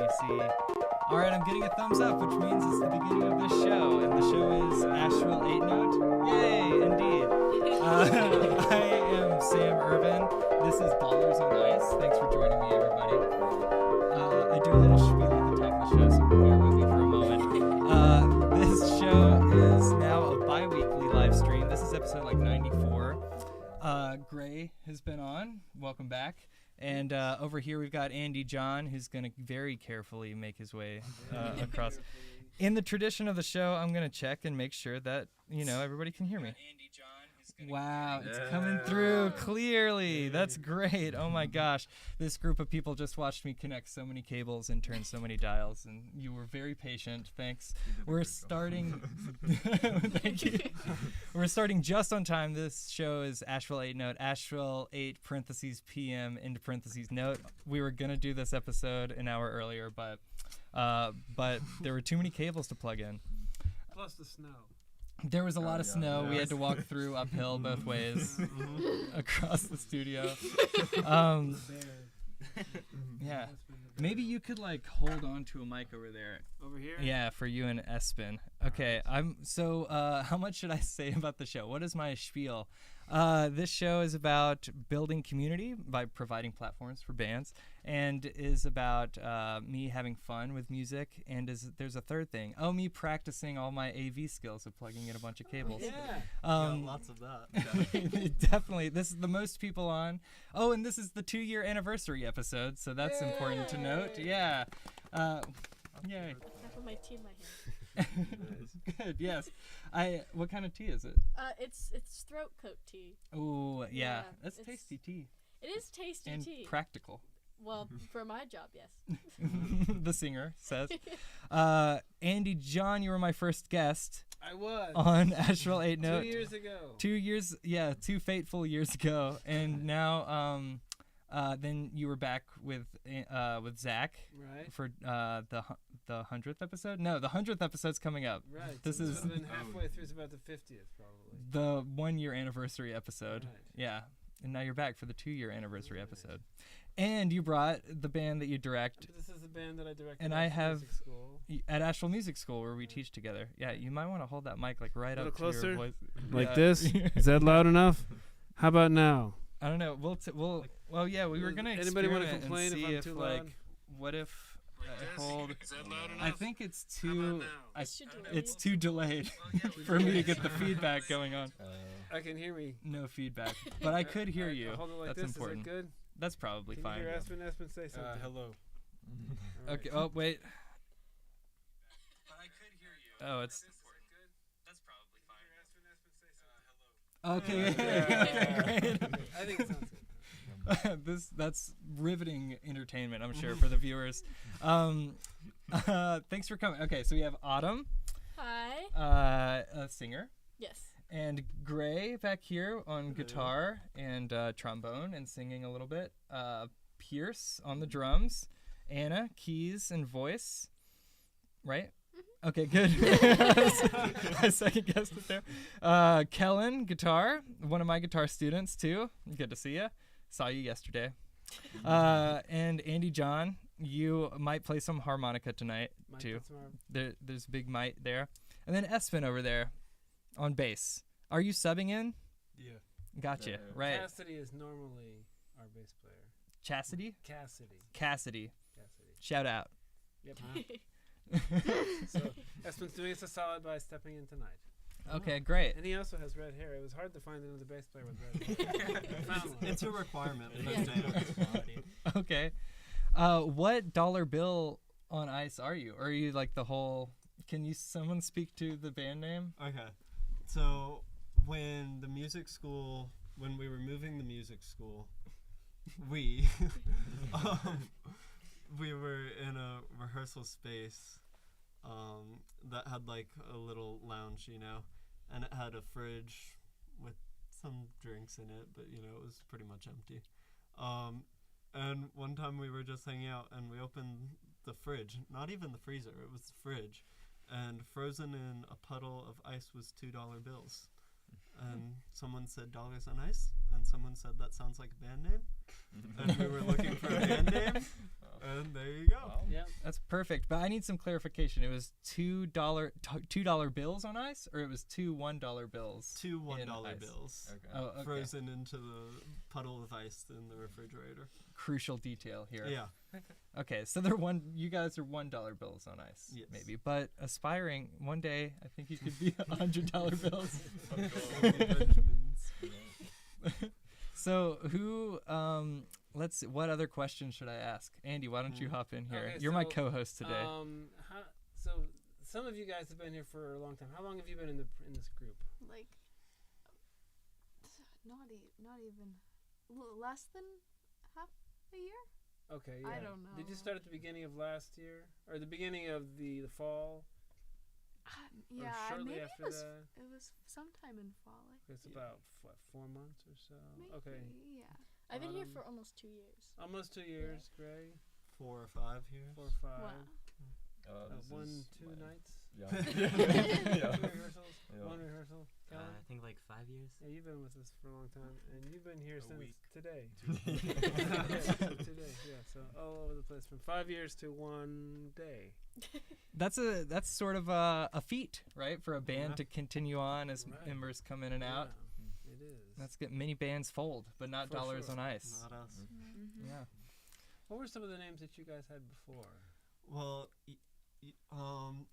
DC. All right, I'm getting a thumbs up, which means it's the beginning of this show, and the show is Asheville 8 Note. Yay, indeed. I am Sam Irvin. This is Dollars on Ice. Thanks for joining me, everybody. I do a little spiel at the top of the show, so bear with me for a moment. This show is now a bi-weekly live stream. This is episode like 94. Gray has been on. Welcome back. And over here we've got Andy John, who's going to very carefully make his way across. In the tradition of the show, I'm going to check and make sure that, everybody can hear me. Wow, it's coming through clearly. That's great. Oh my gosh. This group of people just watched me connect so many cables and turn so many dials, and you were very patient. Thanks. We're starting. Thank you. We're starting just on time. This show is Asheville 8 Note. Asheville 8 parentheses PM into parentheses note. We were going to do this episode an hour earlier, but there were too many cables to plug in. Plus the snow. There was a lot of snow. We had to walk through uphill both ways across the studio. Yeah. Maybe you could hold on to a mic over there. Over here? Yeah, for you and Espen. Okay. How much should I say about the show? What is my spiel? This show is about building community by providing platforms for bands, and is about me having fun with music, and there's a third thing. Me practicing all my AV skills of plugging in a bunch of cables. Yeah. Lots of that. Definitely. This is the most people on. Oh, and this is the 2-year anniversary episode, so that's important to note. Yeah. Yay. I put my tea in my hand. Good, yes. What kind of tea is it? It's throat coat tea. Oh, yeah. That's it's tasty tea. It is tasty And tea. practical. Well, for my job, yes. The singer says. Andy John, you were my first guest. I was. On Asheville 8 Note. 2 years ago. 2 years, 2 fateful years ago. And now, then you were back with Zach. Right. For the 100th episode? No, the 100th episode's coming up. Right. This is been halfway through. It's about the 50th, probably. the 1-year anniversary episode. Right. Yeah. And now you're back for the 2-year anniversary episode. And you brought the band that you direct. This is the band that I direct And at I Asheville have Music School. At Asheville Music School, where we teach together. Yeah, you might want to hold that mic right up closer? to your voice. Like Yeah. this? Is that loud enough? How about now? I don't know. Well, yeah, we were gonna Anybody want to experiment complain and if see I'm if too loud? what if I hold. Is that loud enough? I think it's How too. about now? It's too delayed for me to get the feedback going on. I can hear me. No feedback, but I could hear you. Hold it like That's this. important. Is it good? That's probably Can fine. you hear Espen say something? Hello. All right. Okay. Oh wait. But I could hear you. Oh, it's. That's probably fine. Okay. Okay. Great. I think it sounds good. That's riveting entertainment, I'm sure, for the viewers. Thanks for coming. Okay, so we have Autumn, Hi. a singer, Yes. and Gray back here on guitar and trombone and singing a little bit. Pierce on the drums, Anna keys and voice. Right? Okay, good. I second guessed it there. Kellen guitar, one of my guitar students too. Good to see you. Saw you yesterday. And Andy John, you might play some harmonica tonight too. There's a big might there. And then Espen over there on bass. Are you subbing in? Yeah. Gotcha. Right. Cassidy is normally our bass player. Chastity? Cassidy. Cassidy. Shout out. Yep. So Espen's doing us a solid by stepping in tonight. Okay, great. And he also has red hair. It was hard to find another bass player with red hair. Found one. It's a requirement. Yeah. Okay. What dollar bill on ice are you? Or are you like the whole... Can someone speak to the band name? Okay. So when we were moving the music school, we were in a rehearsal space that had a little lounge, and it had a fridge with some drinks in it, but it was pretty much empty. And one time we were just hanging out and we opened the fridge, not even the freezer, it was the fridge, and frozen in a puddle of ice was $2 bills. And someone said Dollars on Ice, and someone said that sounds like a band name. And we were looking for a band name, and there you go. Yeah. That's perfect. But I need some clarification. It was $2 bills on ice, or it was two $1 bills? Two in $1 ice? bills. Okay. Oh, okay. Frozen into the puddle of ice in the refrigerator. Crucial detail here. Yeah. Okay, so you guys are $1 bills on ice, Yes. maybe. But aspiring, one day, I think you could be $100 bills. Benjamins. So who? Let's see. What other questions should I ask? Andy, why don't you hop in here? Okay, You're my so, co-host today. So some of you guys have been here for a long time. How long have you been in this group? Like, not even less than half a year. Okay, yeah. I don't know. Did you start at the beginning of last year, or the beginning of the fall? Yeah, shortly maybe after that? it was sometime in fall. It's about what, 4 months or so. Maybe, Okay, yeah. I've been here Um, for almost 2 years. almost 2 years. Gray, 4 or 5 years. 4 or 5. Wow. This 1, is 2 my- nights. Yeah. 2 yeah. rehearsals. Yeah. 1 rehearsal. Kellen? I think like 5 years. Yeah, you've been with us for a long time, and you've been here since week. today. Yeah. Today, yeah. So all over the place, from 5 years to 1 day. That's sort of a feat, right, for a band Yeah. to continue on as Right. members come in and out. Yeah, it is. That's good. Many bands fold, but not For dollars sure. on ice. Not us. Mm-hmm. Yeah. What were some of the names that you guys had before? Well,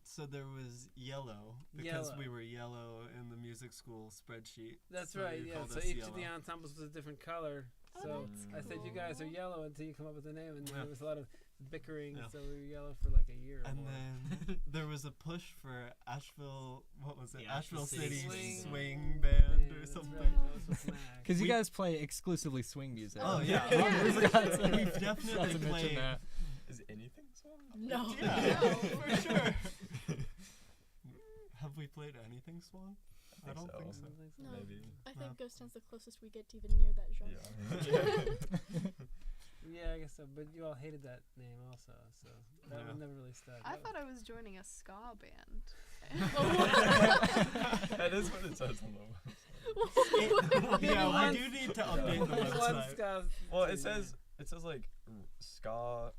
so there was Yellow because Yellow. we were yellow in the music school spreadsheet. That's so right. you Yeah. called So us each Yellow. of the ensembles was a different color. Oh, So that's I said you guys are cool. yellow until you come up with a name, and Yeah. there was a lot of bickering. Yeah. So we were yellow for like a year. Or And more. then there was a push for Asheville. What was it? The Asheville Asheville City City Swing Band or that's something. right. That was with Max. Because you We- guys play exclusively swing music. Oh yeah, Yeah. We've Forgot to definitely mention played. that. Is anything swung? No. Yeah, No. for sure. Have we played anything swung? I don't so. think so. No. Maybe. I No. think Ghost Town's the closest we get to even near that genre. Yeah. Yeah, I guess so. But you all hated that name also, so that Yeah. one never really stuck. I That- thought I was joining a ska band. That is what it says on the website. Yeah, One- we do need to update the One website. ska Well, it thing, says like ska,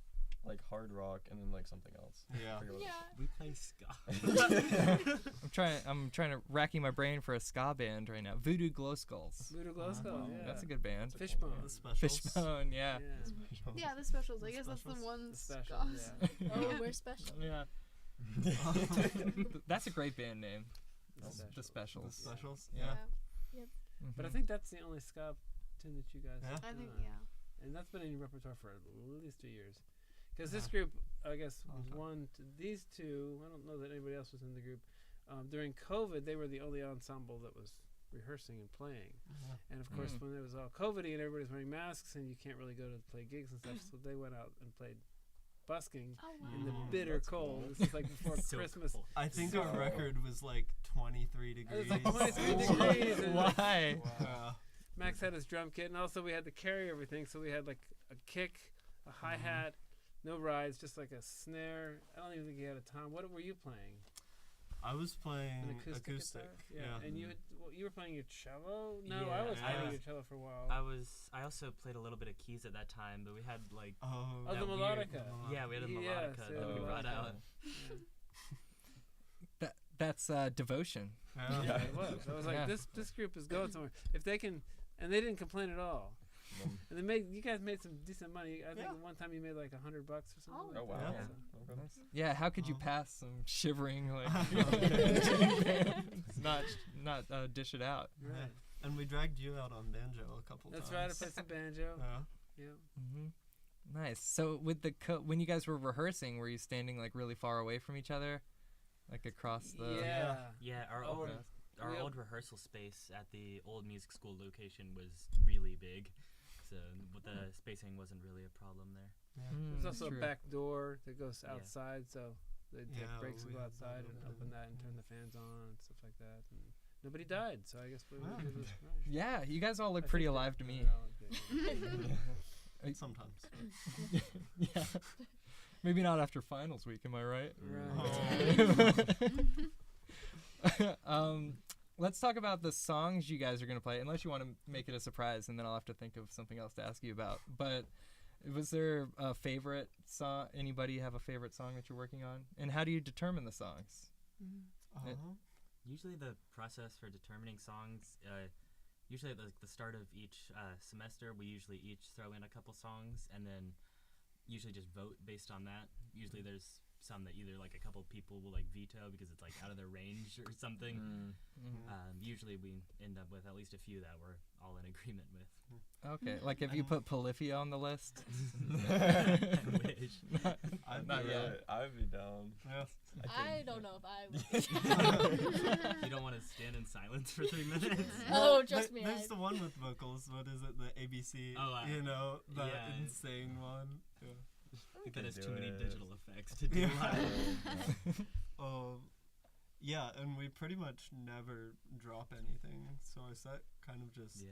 like hard rock, and then like something else. Yeah. I forget what it Yeah. We play ska. I'm trying to racking my brain for a ska band right now. Voodoo Glow Skulls. Voodoo Glow Skull, yeah. That's a good band. Fishbone. The specials. Fishbone, yeah. Yeah. Yeah, the specials. I The guess that's the specials. one The ska. specials, yeah. Oh, we're special. Yeah. That's a great band name. The The specials. The Specials. specials. Yeah. Yeah. But I Mhm. think that's the only ska tune that you guys Yeah. have I think, done. yeah. And that's been in your repertoire for at least 2 years. Because this Yeah. group, I guess, was Okay. these two, I don't know that anybody else was in the group. During COVID, they were the only ensemble that was rehearsing and playing. Yeah. And of course, Mm. when it was all COVID-y and everybody's wearing masks and you can't really go to play gigs and stuff, so they went out and played busking Oh, wow. in the Mm, bitter that's cold. cool. This is like before So Christmas. cool. I think So- our record was like 23 It degrees. was like 23 degrees. And Why? Yeah. Max had his drum kit, and also we had to carry everything. So we had like a kick, a hi-hat, no rides, just like a snare. I don't even think he had a tom. What were you playing? I was playing An acoustic. acoustic. Guitar? Yeah. And you were playing your cello? No, Yeah, I was I playing was- your cello for a while. I also played a little bit of keys at that time, but we had like Oh, Oh, the that weird- melodica. yeah, we had a Yes, melodica yeah, that we the brought melodica. out. Yeah. That's devotion. Yeah. Yeah, it was. I was like, Yeah. this group is going somewhere. If they can, and they didn't complain at all. And you guys made some decent money. I think Yeah. one time you made like $100 or something. Oh, like Oh wow. that, Yeah. so. Okay. Yeah, how could you Oh. pass some shivering like not dish it out? Right. Yeah. And we dragged you out on banjo a couple That's times. right. I played some banjo. Yeah. Yeah. Mm-hmm. Nice. So with when you guys were rehearsing, were you standing like really far away from each other, like across the? Yeah. Yeah, our Oh, old yeah. our We old rehearsal space at the old music school location was really big, so the spacing wasn't really a problem there. Yeah. Mm, There's that's also true. a back door that goes Yeah. outside, so they take Yeah, breaks and we go had that outside and open. open that and turn the fans on and stuff like that. And nobody died, so I guess we Wow. did was right. Yeah, you guys all look I pretty think alive to that- me. okay. Sometimes. Yeah. Maybe not after finals week, am I right? Right. Let's talk about the songs you guys are going to play, unless you want to make it a surprise, and then I'll have to think of something else to ask you about. But Was there a favorite song? Anybody have a favorite song that you're working on? And how do you determine the songs? Usually the process for determining songs, usually at the start of each semester, we usually each throw in a couple songs and then usually just vote based on that. Usually there's some that either like a couple people will like veto because it's like out of their range or something. Usually we end up with at least a few that we're all in agreement with. Okay, like if you put Polyphia on the list? I wish. Not yet. I'd be down. Yeah. I don't know if I would. You don't want to stand in silence for 3 minutes? Oh, trust me. There's the one with vocals. What is it? The ABC. Oh, the yeah. insane one. Yeah. I think that has do too many it. digital effects to do Yeah. live. Yeah, and we pretty much never drop anything, so our set kind of just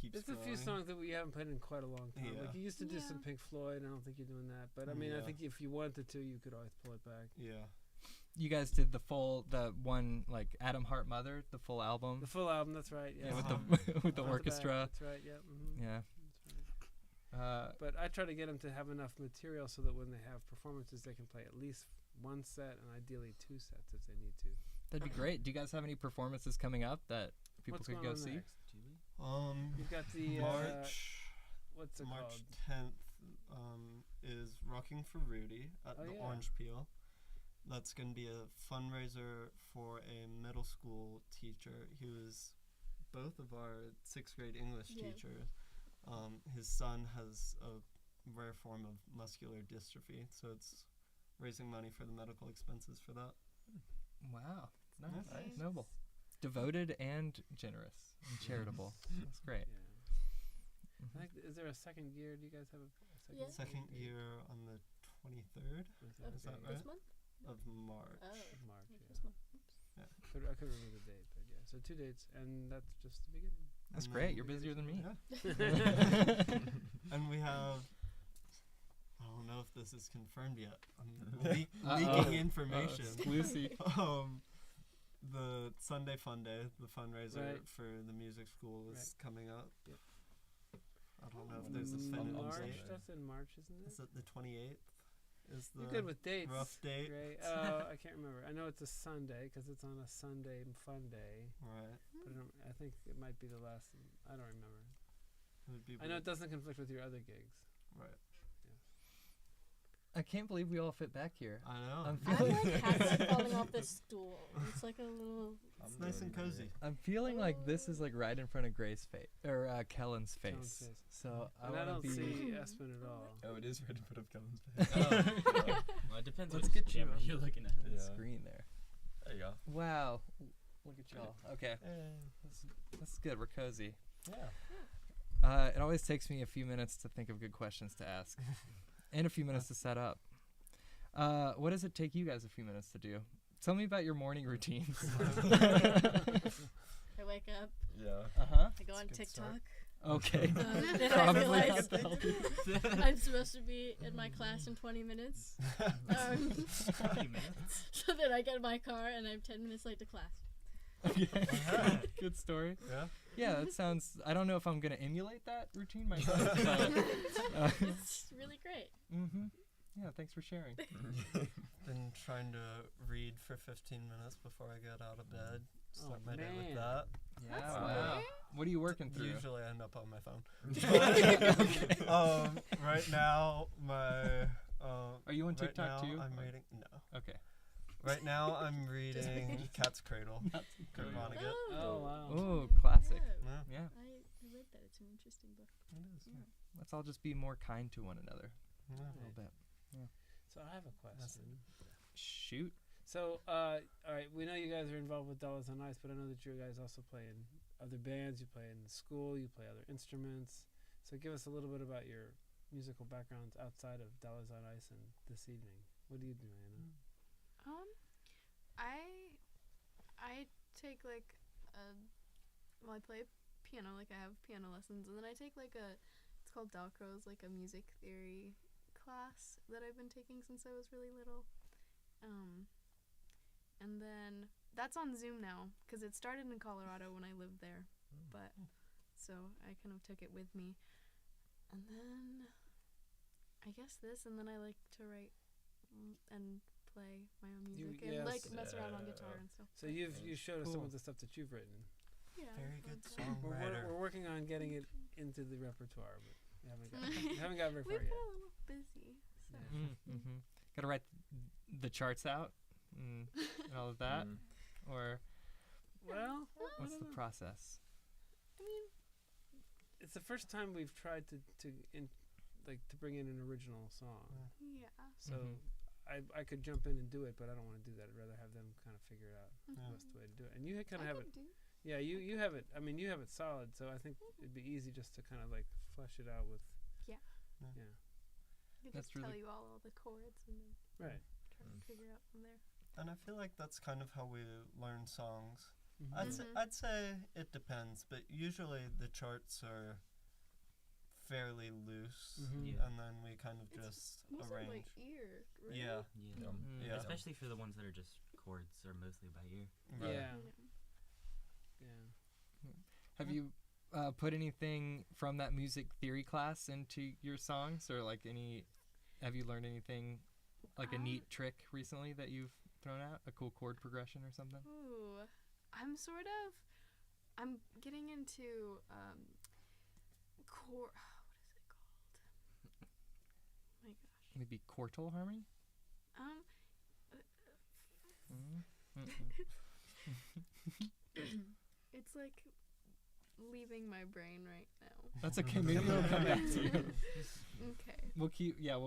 keeps There's a few going. songs that we haven't played in quite a long time. Yeah. Like you used to do some Yeah. Pink Floyd, and I don't think you're doing that. But I mean, I Yeah. think if you wanted to, you could always pull it back. Yeah. You guys did the one like Adam Hart Mother, the full album. The full album, that's right. Yeah, Yeah, with Uh-huh. the with the Front to back, orchestra. That's right. Yeah. Mm-hmm. Yeah. That's right. But I try to get them to have enough material so that when they have performances, they can play at least one set and ideally 2 sets if they need to. That'd be great. Do you guys have any performances coming up that people What's could going go on see? next? Um, You've got the what's it March called? 10th is Rocking for Rudy at Oh, the yeah. Orange Peel. That's going to be a fundraiser for a middle school teacher. He was both of our 6th grade English Yeah. teachers. His son has a rare form of muscular dystrophy, so it's raising money for the medical expenses for that. Wow, nice, Nice. noble, devoted, and generous and charitable. That's great. Yeah. I think, is there a second year? Do you guys have a second? Yeah. Second year on the 23rd Is Of Is that okay? this month? of March. Oh, Of March. like Yeah. this month. Oops. I couldn't remember the date, but yeah. So 2 dates, and that's just the beginning. That's And great. then- You're busier than me. Yeah. And we have, I don't know if this is confirmed yet. I'm leaking information. Exclusive. The Sunday Fun Day, the fundraiser Right. for the music school is coming up. Yep. I don't know if there's a definitive March. date. That's in March, isn't it? Is it the 28th? Is the You're good with dates. rough date? Gray. Oh, I can't remember. I know it's a Sunday because it's on a Sunday Fun Day, Right. but I think it might be the last. I don't remember. It would be I know it doesn't conflict with your other gigs. right. I can't believe we all fit back here. I know. I'm I'm feeling, like halfway falling off this stool. It's like a little. It's nice and cozy. I'm feeling like this is like right in front of Grace's face or Kellen's face. Kellen's face. So And I I don't want to be. see Espen at all. Oh, it is right in front of Kellen's face. Well, it depends Let's which get you camera on you're looking at. the Yeah. screen there. There you go. Wow, look at y'all. Okay, that's good. We're cozy. Yeah. It always takes me a few minutes to think of good questions to ask, and a few minutes to set up. What does it take you guys a few minutes to do? Tell me about your morning routines. I wake up. Yeah. Uh-huh. I go on That's a good TikTok. Okay. Then I Probably realize not healthy. I'm supposed to be in my class in 20 minutes. 20 minutes? So then I get in my car and I'm 10 minutes late to class. Okay. Good story. Yeah. Yeah, that sounds. I don't know if I'm gonna emulate that routine myself. But, It's really great. mm-hmm. Yeah, thanks for sharing. Been trying to read for 15 minutes before I get out of bed. Start Oh, my day with man. that. Yeah. That's Wow. great. What are you working through? Usually I end up on my phone. Right now, my. Are you on right TikTok now too? I'm reading. No. Okay. Right now I'm reading Cat's Cradle. Kurt Cradle. Vonnegut. Oh wow. Oh, classic. Yeah. Yeah, Yeah. I read that. It's an interesting book. it is. Yeah. Let's all just be more kind to one another Yeah. a little bit. So I have a question. Shoot. So, all right, we know you guys are involved with Dollars on Ice, but I know that you guys also play in other bands. You play in the school. You play other instruments. So, give us a little bit about your musical backgrounds outside of Dollars on Ice and this evening. What do you do, Anna? I take like I play piano, like I have piano lessons, and then I take like it's called Dalcroze, like a music theory class that I've been taking since I was really little. And then that's on Zoom now because it started in Colorado when I lived there, but so I kind of took it with me. And then guess this, and then I like to write and play my own You- music and yes. like mess around on guitar and stuff. So you showed us some Cool. of the stuff that you've written. Yeah. Very good okay. songwriter. We're working on getting it into the repertoire, but we haven't got very We've far been yet. a little busy. So. Mm-hmm. Gotta write the charts out and all of that, or Well, what's the process? I mean, it's the first time we've tried to bring in an original song. yeah. So Mhm. I could jump in and do it, but I don't want to do that. I'd rather have them kind of figure it out Yeah. what's the way to do it. And you kind of I have can it. do. Yeah, you have it. I mean, you have it solid. So I think it'd be easy just to kind of like flesh it out with. Yeah. Yeah. I could That's just tell really- you all the chords and then Right. try to figure out from there. And I feel like that's kind of how we learn songs. Mhm. I'd say it depends, but usually the charts are fairly loose, Mhm. Yeah. and then we kind of just Mostly arrange. by ear, right? Yeah, Yeah. Yeah. Especially for the ones that are just chords or mostly by ear. right. Yeah. Yeah. Yeah. Have you put anything from that music theory class into your songs, or like have you learned anything, like a neat trick recently that you've thrown out, a cool chord progression or something? Ooh, I'm getting into what is it called? Oh my gosh. Maybe quartal harmony. It's like leaving my brain right now. That's okay. Maybe it'll come back to you. Okay. We'll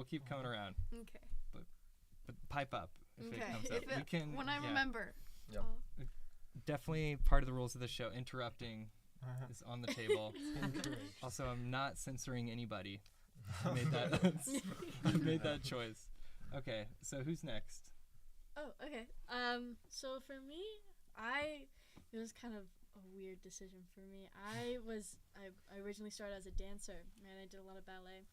keep coming around. Okay. But pipe up if it comes up. If We can. when I yeah. remember. Yeah. I'll- Definitely part of the rules of the show. Interrupting Uh-huh. is on the table. Also, I'm not censoring anybody. I made that. I made that choice. Okay, so who's next? Oh, okay. So for me, it was kind of a weird decision for me. I originally started as a dancer, and I did a lot of ballet.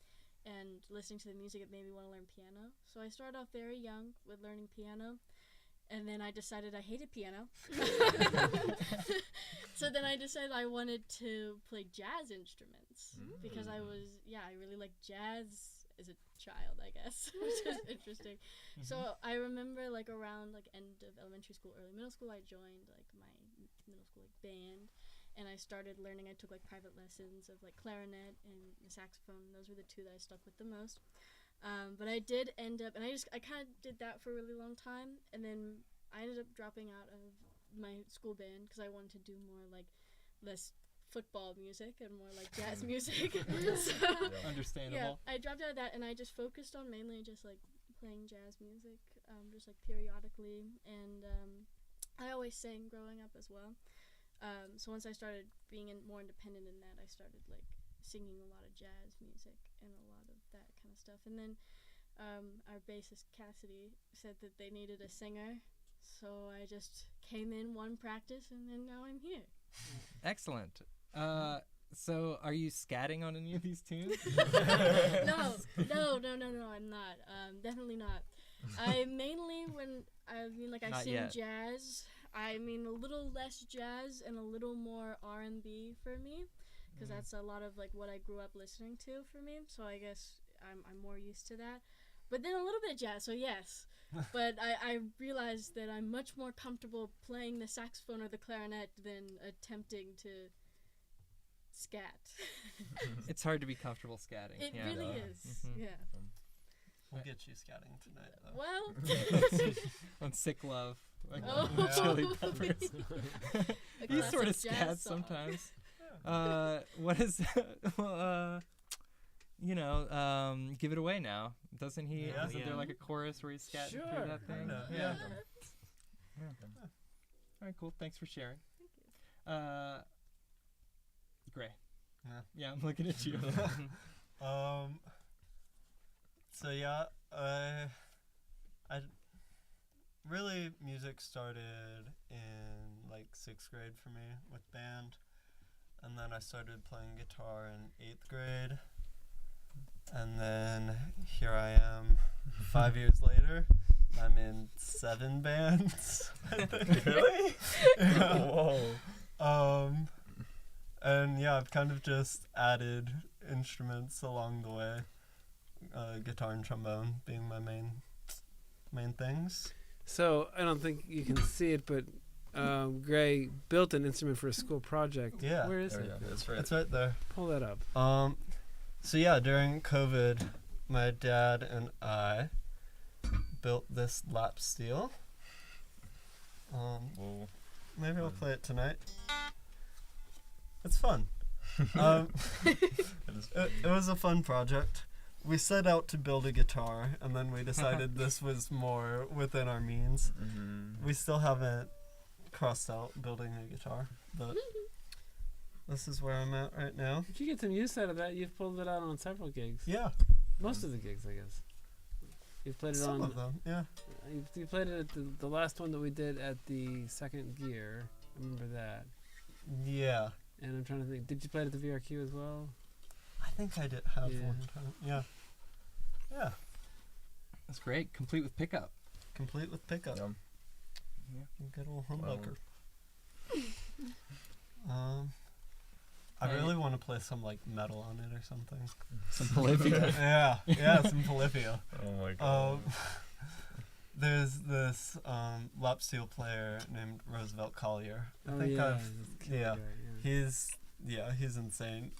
And listening to the music, it made me want to learn piano. So I started off very young with learning piano. And then I decided I hated piano. So then I decided I wanted to play jazz instruments because I really liked jazz as a child, I guess, which is interesting. So I remember like around like end of elementary school, early middle school, I joined like my middle school like band, and I started learning. I took like private lessons of like clarinet and the saxophone. Those were the two that I stuck with the most. But I did end up, and I kind of did that for a really long time, and then I ended up dropping out of my school band because I wanted to do more like less football music and more like jazz music. So Understandable. yeah, I dropped out of that, and I just focused on mainly just like playing jazz music, just like periodically, and I always sang growing up as well. So once I started being more independent in that, I started like singing a lot of jazz music and a lot of that kind of stuff. And then our bassist Cassidy said that they needed a singer, so I just came in one practice, and then now I'm here. Excellent. So are you scatting on any of these tunes? No, I'm not. Definitely not. I mainly I Not sing yet. jazz. I mean a little less jazz and a little more R&B for me, because that's a lot of like what I grew up listening to for me. So I guess I'm more used to that. But then a little bit of jazz. So yes. But I realized that I'm much more comfortable playing the saxophone or the clarinet than attempting to scat. It's hard to be comfortable scatting. It yeah. really Yeah. is. Mhm. Yeah. We'll get you scatting tonight, though. Well. On Sick Love. Like Oh. Chili Peppers. A He sort of classic jazz scats song. sometimes. What is Give It Away Now. Doesn't he? Yeah. Isn't there Yeah. like a chorus where he's scatting Sure. through that thing? Kinda, Yeah. yeah. All right, cool. Thanks for sharing. Thank you. Gray. Yeah. Yeah, I'm looking at you. So yeah, I really music started in like 6th grade for me with band, and then I started playing guitar in 8th grade, and then here I am 5 years later. I'm in 7 bands. I think. Really? Yeah. Whoa. And yeah, I've kind of just added instruments along the way, guitar and trombone being my main things. So I don't think you can see it, but Gray built an instrument for a school project. Yeah. Where is There it? we go. That's right. It's right there. Pull that up. So yeah, during COVID, my dad and I built this lap steel. Whoa. Maybe I'll play it tonight. It's fun. It was a fun project. We set out to build a guitar, and then we decided this was more within our means. Mm-hmm. We still haven't crossed out building a guitar, but this is where I'm at right now. If you get some use out of that, you've pulled it out on several gigs. Yeah, Most of the gigs, I guess. You've played it some on. of them. Yeah. You played it at the last one that we did at the Second Gear. I remember that. Yeah. And I'm trying to think. Did you play it at the VRQ as well? I think I did have Yeah. one time. Yeah. Yeah. That's great. Complete with pickup. Complete with pickup. Yum. Good old Wow. humbucker. I really want to play some like metal on it or something. Some Polyphia. yeah, some Polyphia. Oh my god. There's this lap steel player named Roosevelt Collier. I think yeah. I've that's Killer yeah. Guy, he's insane.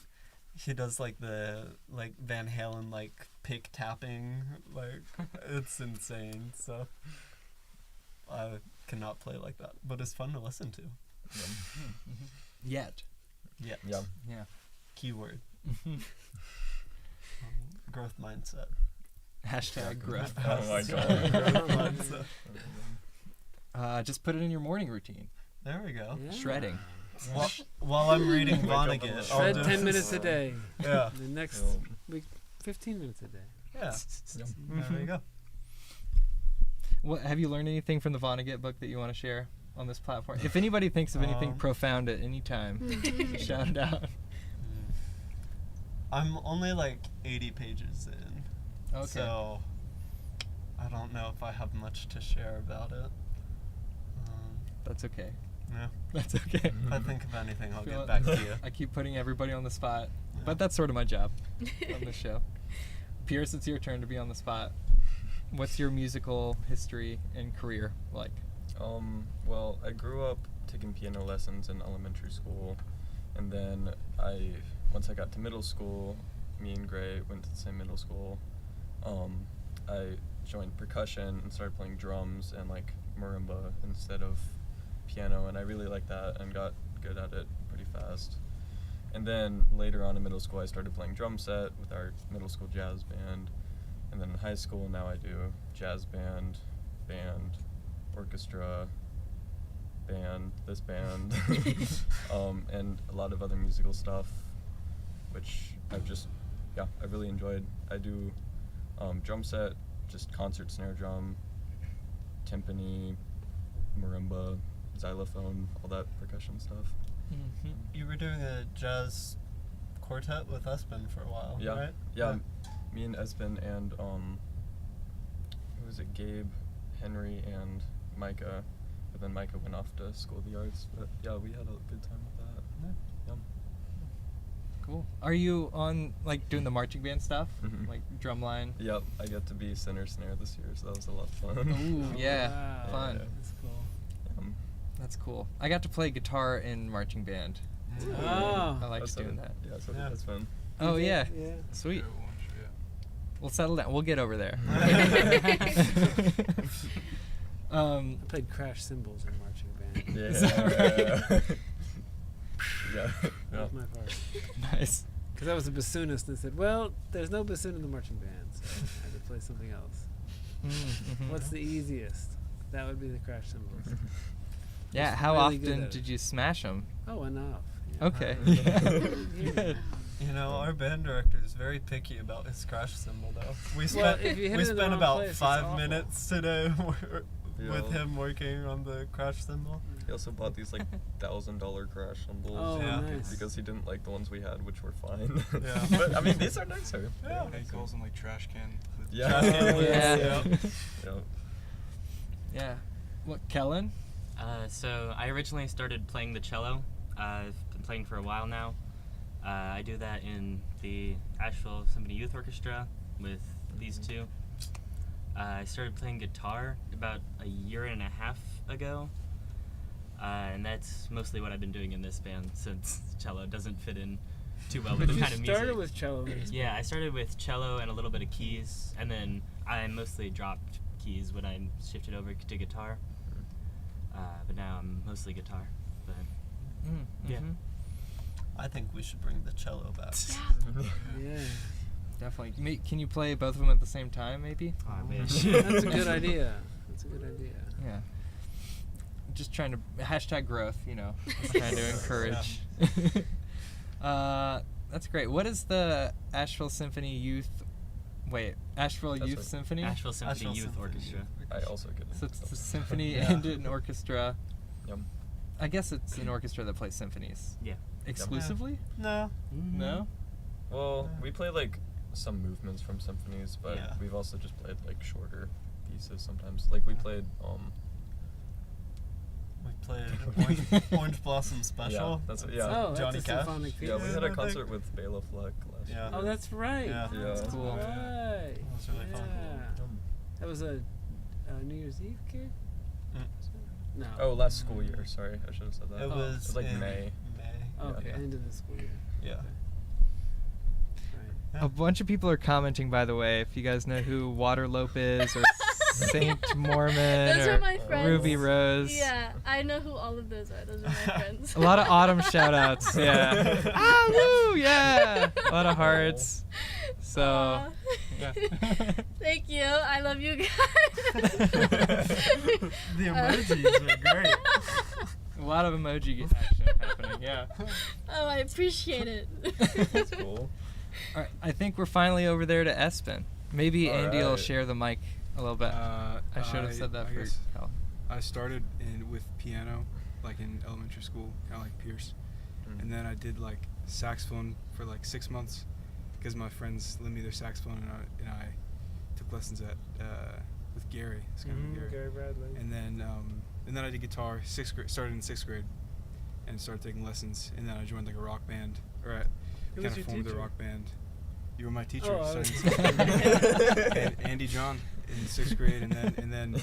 He does like the Van Halen like pick tapping, like it's insane. So I cannot play like that, but it's fun to listen to. Yet. Yeah. Yum. Yeah. Keyword. Growth mindset. Hashtag growth. Oh my Growth god. mindset. Just put it in your morning routine. There we go. Yeah. Shredding. While I'm reading Wake up Vonnegut, on the I'll Shred do 10 this. minutes a day. Yeah. The next Yum. week, 15 minutes a day. Yeah. Yum. There we go. What have you learned anything from the Vonnegut book that you want to share on this platform? If anybody thinks of anything profound at any time, shout it out. I'm only like 80 pages in. Okay. So I don't know if I have much to share about it. That's okay. Yeah. That's okay. If I think of anything, I'll Feel get it. back to you. I keep putting everybody on the spot, Yeah. but that's sort of my job on this show. Pierce, it's your turn to be on the spot. What's your musical history and career like? Well, I grew up taking piano lessons in elementary school, and then once I got to middle school, me and Gray went to the same middle school. I joined percussion and started playing drums and like marimba instead of piano, and I really liked that and got good at it pretty fast. And then later on in middle school, I started playing drum set with our middle school jazz band. And then in high school, now I do jazz band, orchestra, this band, and a lot of other musical stuff, which I really enjoyed. I do drum set, just concert snare drum, timpani, marimba, xylophone, all that percussion stuff. You were doing a jazz quartet with Espen for a while, Yeah. right? Yeah, me and Espen and who was it? Gabe, Henry, and Micah. But then Micah went off to School of the Arts. But yeah, we had a good time with that. Yeah. Cool. Are you on like doing the marching band stuff, Mhm. like drumline? Yep, I get to be center snare this year, so that was a lot of fun. Ooh, yeah, Wow. fun. Yeah. That's cool. That's cool. I got to play guitar in marching band. Oh. I liked That's doing fun. that. Yeah, so Yeah. that's fun. Oh yeah, Yeah. sweet. We'll settle down. We'll get over there. I played crash cymbals in marching band. Yeah. Is that right? Yeah. That Yeah. was my part. Nice. Because I was a bassoonist and said, well, there's no bassoon in the marching band, so I had to play something else. Mm-hmm. What's the easiest? That would be the crash cymbals. Yeah. Just How really good often at did it. you smash them? Oh, enough. Yeah. Okay. Yeah. You know, our band director is very picky about his crash cymbal, though. We Well, spent if you hit we it in the spent wrong about place, it's 5 awful. minutes today with Yeah. him working on the crash cymbal. He also bought these like $1,000 crash cymbals. Oh, Yeah. nice. Because he didn't like the ones we had, which were fine. Yeah. But I mean, these are nicer. Yeah. He calls them like trash can. Yeah. Trash can lids, Yeah. yeah. Yeah. Yeah. What, Kellen? So I originally started playing the cello. I've been playing for a while now. I do that in the Asheville Symphony Youth Orchestra, with these two. I started playing guitar about a year and a half ago, and that's mostly what I've been doing in this band since cello doesn't fit in too well with But the you kind of music. started with cello. Yeah, I started with cello and a little bit of keys, and then I mostly dropped keys when I shifted over to guitar. But now I'm mostly guitar. But yeah. I think we should bring the cello back. Yeah. Definitely. Can you play both of them at the same time, maybe? I wish. That's a good idea. That's a good idea. Yeah. Just trying to hashtag growth, you know. Just trying to encourage. That's great. What is the Asheville Symphony Youth? Wait, Asheville That's Youth right. Symphony? Asheville Symphony Asheville Youth Symphony Orchestra. I also get it. So it's a symphony Yeah. and an orchestra. Yep. I guess it's an orchestra that plays symphonies. Yeah. Exclusively? No. No? Well, we play like some movements from symphonies, but Yeah. we've also just played like shorter pieces sometimes. Like we played We played Orange Blossom Special. Yeah, that's with yeah. Oh, Johnny that's a Cash. symphonic piece. Yeah, we had I a think. concert with Bela Fleck last Yeah. year. Oh, that's right. Yeah. Yeah. That's cool. Right. That was really fun. Yeah. That was a New Year's Eve gig? No. Oh, last school year. Sorry, I should have said that. It Oh. was It was like in May. Okay, yeah. end of the school year. Yeah. Right. A bunch of people are commenting, by the way, if you guys know who Waterlope is, or Saint Mormon, Those or are my friends. Ruby Rose. Yeah, I know who all of those are. Those are my friends. A lot of autumn shout-outs, yeah. Ah, woo, yeah. A lot of hearts. So, Aw. yeah. Thank you. I love you guys. The emojis are great. A lot of emoji action happening, yeah. Oh, I appreciate it. That's cool. All right, I think we're finally over there to Espen. Maybe All Andy will right. share the mic a little bit. I should have said that I for guess Cal. I started with piano, like in elementary school, kind of like Pierce, and then I did like saxophone for like 6 months because my friends lent me their saxophone, and I took lessons at with Gary. It's kind of Gary Bradley. And then I did guitar. Started in 6th grade, and started taking lessons. And then I joined like a rock band, or Who kind was of your formed a teacher? rock band. You were my teacher. Oh, I starting was- in 6th grade. And Andy John in 6th grade, and then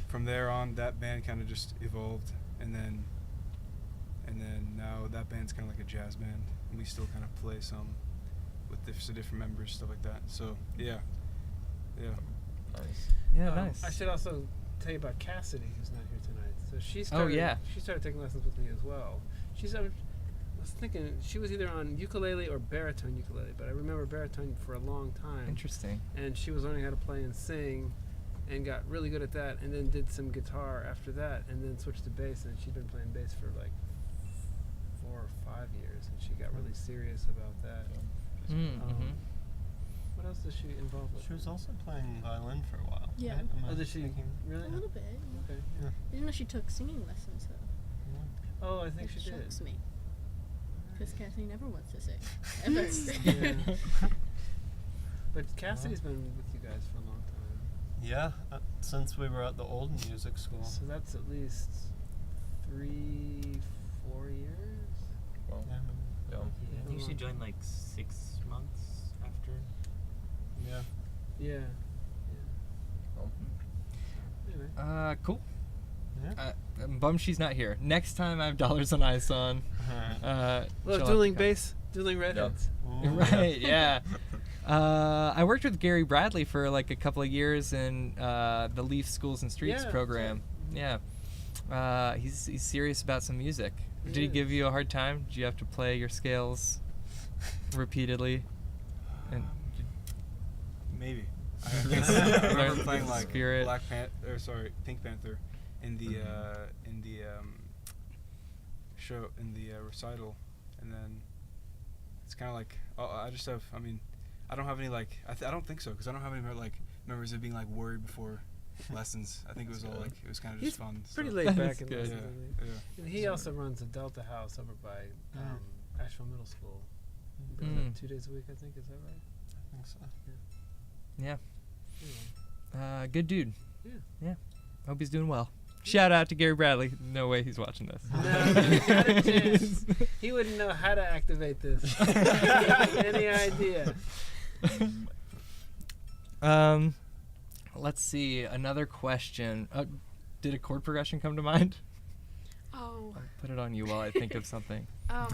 from there on, that band kind of just evolved, and then now that band's kind of like a jazz band, and we still kind of play some with different members, stuff like that. So yeah. Nice. Yeah, nice. I should also tell you about Cassidy, who's not here tonight. So she Oh, started. yeah. She started taking lessons with me as well. I was thinking she was either on ukulele or baritone ukulele, but I remember baritone for a long time. Interesting. And she was learning how to play and sing, and got really good at that. And then did some guitar after that, and then switched to bass. And she'd been playing bass for like 4 or 5 years, and she got really serious about that. Mm-hmm. What else is she involved with? She was also playing violin for a while. Yeah. right? Am I Oh, did she thinking- really? A little bit. Okay. Yeah. I didn't know she took singing lessons though. Oh, I think It she did. shocks me. Because Kathy never wants to sing. Ever. Yeah. But Cassidy's been with you guys for a long time. Yeah, since we were at the old music school. So that's at least 3, 4 years. Well, Yeah. yeah. I think she joined like 6 months after. Yeah. Yeah. Well, Anyway. Cool. Yeah. I'm bummed she's not here. Next time I have Dollars on Ice on. Well, she'll have to dueling come. bass, dueling redheads. Ooh. Right, yeah. I worked with Gary Bradley for like a couple of years in the Leaf Schools and Streets Yeah, program. Yeah. He's serious about some music. He Did he give is. you a hard time? Did you have to play your scales repeatedly? And Maybe. I Learn remember playing the like spirit. Pink Panther in the show, in the recital, and then it's kind of like I just have. I mean, I don't have any like. I don't think so, because I don't have any members of being like worried before lessons. I think it was all like it was kind of just He's fun. Pretty so. laid That's back in good. lessons, Yeah, isn't he? yeah. And he also runs a Delta house over by Asheville Middle School. He does Mm. that 2 days a week, I think. Is that right? I think so. Yeah. Anyway. Good dude. Yeah. Yeah. Hope he's doing well. Shout out to Gary Bradley. No way he's watching this. No, not a chance. He wouldn't know how to activate this. Any idea? Let's see. Another question. Did a chord progression come to mind? Oh. I'll put it on you while I think of something. I'm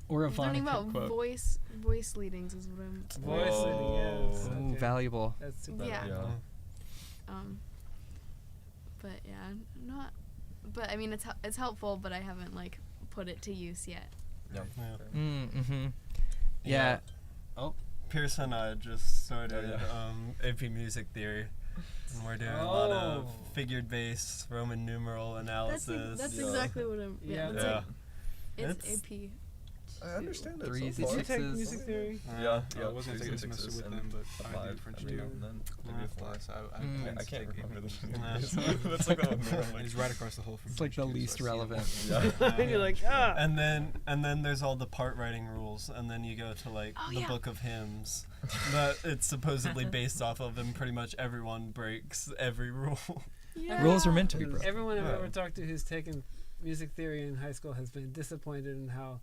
Or a learning Vonnegut about quote. voice leadings is what I'm. Voice leading, yes. Ooh, Okay. valuable. That's super Yeah. valuable. But yeah, not. But I mean, it's helpful, but I haven't like put it to use yet. Yeah. Mm-hmm. Yeah. Oh. Pierce and I just started yeah. AP Music Theory, and we're doing a lot of figured bass, Roman numeral analysis. That's exactly what I'm. Yeah. Yeah. It's AP. I understand it. Threes so and Did you far. take sixes. music theory? Yeah, I wasn't taking this semester with them, but I five, did French and too. then maybe a four. So I Mm. planned I to can't take remember the AP. name. That's like the It's right across the hall from It's like French the too, least so I see relevant. them. Yeah. And you're like, ah. And then there's all the part writing rules, and then you go to like the Book of Hymns that it's supposedly based off of, and pretty much everyone breaks every rule. Yeah. Rules are meant to be broken. Everyone I've Yeah. ever talked to who's taken music theory in high school has been disappointed in how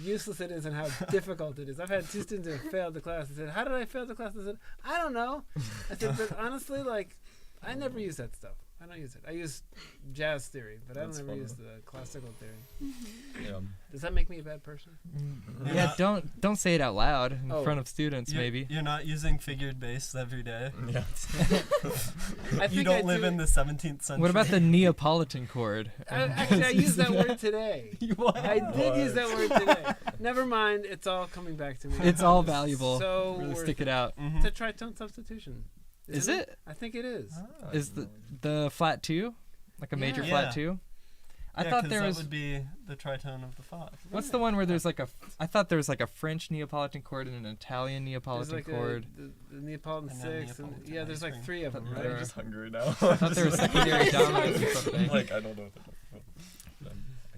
useless it is and how difficult it is. I've had two students who have failed the class. They said, "How did I fail the class?" I said, "I don't know." I said, "But honestly, like, I never use that stuff. I don't use it. I use jazz theory, but That's I don't ever fun. use the classical theory." Yeah. Does that make me a bad person? Yeah, don't say it out loud in Oh. front of students, maybe. You're not using figured bass every day. Yeah. I You think don't I live do. in the 17th century. What about the Neapolitan chord? Actually, I used that word today. What? I did use that word today. Never mind. It's all coming back to me. It's all valuable. So Really worth stick it out. Mhm. It's a tritone substitution. Is Isn't it? I think it is. Is the flat two, like a major Yeah. flat Yeah. two? I Yeah, thought 'cause there that was. would be the tritone of the five. What's the one where there's like a? I thought there was like a French Neapolitan chord and an Italian There's Neapolitan like chord. the Neapolitan And then six. Neapolitan Yeah, there's ice like cream. 3 of them, There right? I'm just hungry now. I thought there was secondary dominance or something. Like I don't know.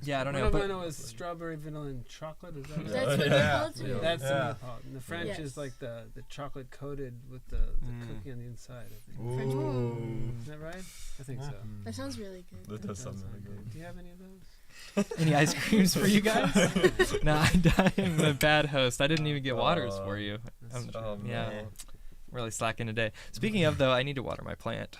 Yeah, I don't One know. of But mine was strawberry, vanilla, and chocolate. Is that Yeah. That's what Yeah. Neapolitan Yeah. is. That's the Yeah. Neapolitan. The French Yes. is like the chocolate coated with the cookie on the inside. I think. French Ooh. Is that right? I think Yeah. so. That sounds really good. That does sound really good. Do you have any of those? any ice creams for you guys? No, I am a bad host. I didn't even get waters for you. That's true. Yeah, No. really slacking today. Speaking of though, I need to water my plant.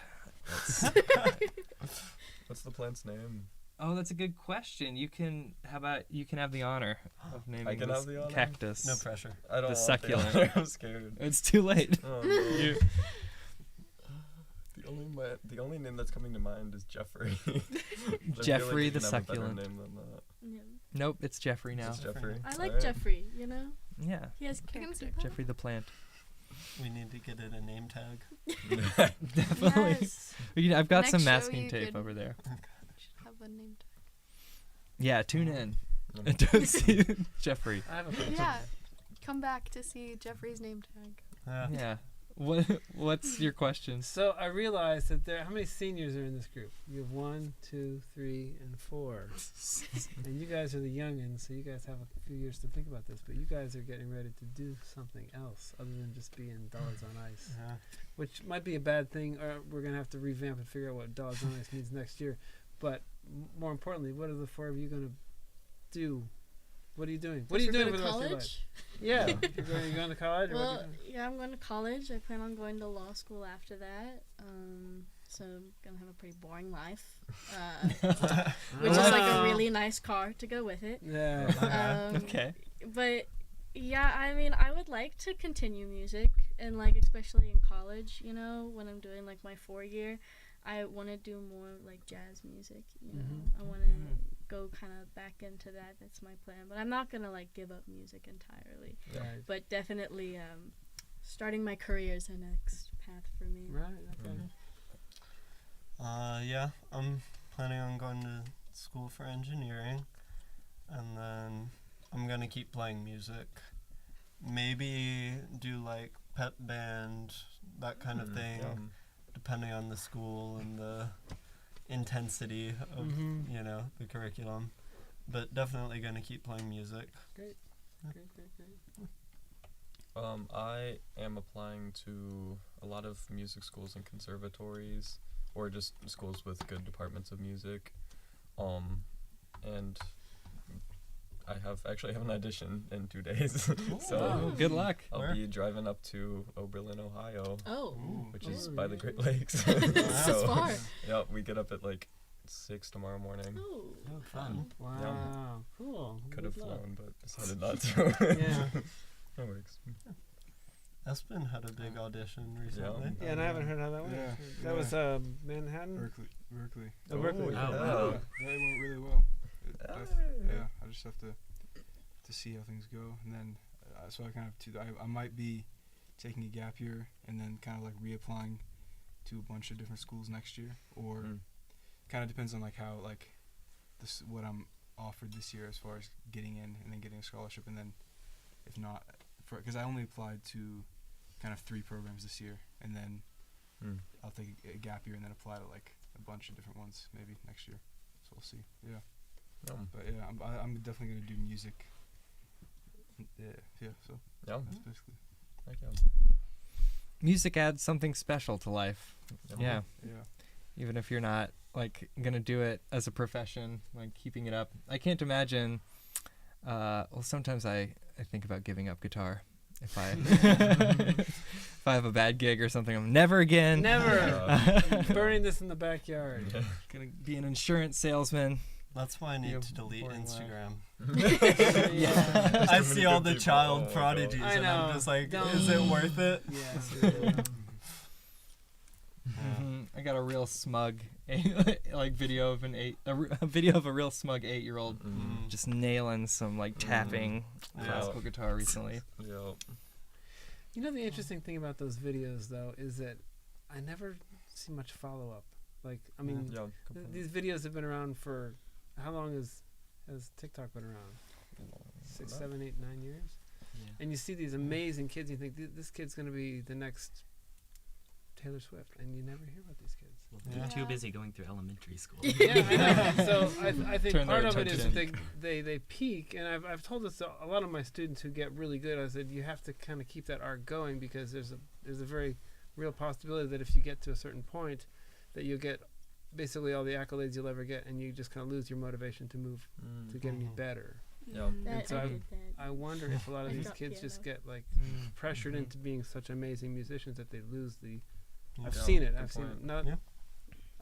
What's the plant's name? Oh, that's a good question. You can. How about you can have the honor of naming I can this have the honor? cactus. No pressure. I don't The want succulent. honor, I'm scared. It's too late. Oh, no. You- The only name that's coming to mind is Jeffrey. I feel Jeffrey you the can have a better succulent. name than that. Yeah. Nope, it's Jeffrey now. It's Jeffrey. I like Alright. Jeffrey, you know? Yeah, He has I can see character. that. Jeffrey the plant. We need to get it a name tag. Definitely. Yes. I've got Next some show masking you tape could- over there. Should have a name tag. Yeah, tune in. And don't see Jeffrey. I have a question. Yeah. Come back to see Jeffrey's name tag. Yeah. Yeah. What's your question? So I realized that how many seniors are in this group? You have 1, 2, 3, and 4. And you guys are the youngins, so you guys have a few years to think about this. But you guys are getting ready to do something else other than just being Dollars on Ice, Yeah. which might be a bad thing, or we're gonna have to revamp and figure out what Dollars on Ice means next year. But more importantly, what are the 4 of you gonna do? What are you doing? What are you You're doing for going the to rest of your life? college? Yeah, you're going to college. Or what Well, are you doing? yeah, I'm going to college. I plan on going to law school after that. So I'm gonna have a pretty boring life, which is like a really nice car to go with it. Yeah. Okay. But yeah, I mean, I would like to continue music, and like especially in college, you know, when I'm doing like my 4 year, I want to do more like jazz music. You know, I want to go kind of back into that. That's my plan. But I'm not gonna like give up music entirely. Right. But definitely, starting my career is the next path for me. Right. Okay. Yeah, I'm planning on going to school for engineering, and then I'm gonna keep playing music. Maybe do like pep band, that kind of thing, depending on the school and the intensity of you know, the curriculum. But definitely gonna keep playing music. Great. I am applying to a lot of music schools and conservatories, or just schools with good departments of music. And I actually have an audition in 2 days. So Oh, good luck. I'll Where? be driving up to Oberlin, Ohio, Oh, which is Oh, by the yeah. Great Lakes. That's So, far. yeah, we get up at like 6 tomorrow morning. Oh, Oh, fun. Wow. Cool. Could have Good luck. flown, but decided not to. Yeah. That works. Espen had a big audition recently. Yeah, and I haven't heard how that went. Yeah, That yeah. was Manhattan. Berkeley. Oh, Berkeley. Oh, Oh, yeah. wow. That went really well. Hey. Yeah, I just have to see how things go, and then so I kind of I might be taking a gap year and then kind of like reapplying to a bunch of different schools next year, or kind of depends on like how like this what I'm offered this year as far as getting in and then getting a scholarship, and then if not, because I only applied to kind of 3 programs this year, and then I'll take a gap year and then apply to like a bunch of different ones maybe next year. So we'll see. Yeah. But yeah, I'm definitely gonna do music. Yeah. So Yeah. that's basically. Heck yeah. Music adds something special to life. Yeah. Yeah. Even if you're not like gonna do it as a profession, like keeping it up. I can't imagine. Well, sometimes I think about giving up guitar. If I if I have a bad gig or something, I'm never again. Never. Burning this in the backyard. Gonna be an insurance salesman. That's why I You need have to delete boring life. Instagram. Yeah. I So see many all good the people. child Oh my prodigies, God. I and I'm know. just like, Don't- is it worth it? Yeah. I got a real smug like video of a video of a real smug 8-year-old just nailing some like tapping classical guitar recently. Yeah. You know the interesting thing about those videos though is that I never see much follow up. Like I mean, Yeah. these videos have been around for how long has TikTok been around? 6, 7, 8, 9 years. Yeah. And you see these amazing kids, and you think this kid's gonna be the next Taylor Swift, and you never hear about these kids. Well, Yeah. they're too busy going through elementary school. Yeah, I know. So I think Turn their part of it is attention. they peak, and I've told this to a lot of my students who get really good. I said you have to kind of keep that arc going, because there's a very real possibility that if you get to a certain point, that you'll get basically all the accolades you'll ever get, and you just kind of lose your motivation to move to get any better. Yeah. That, so I I've- did that. I wonder if a lot of I these got kids just piano. get like pressured into being such amazing musicians that they lose the. I've Yeah. seen it. Good I've seen it. point. Not. Yeah.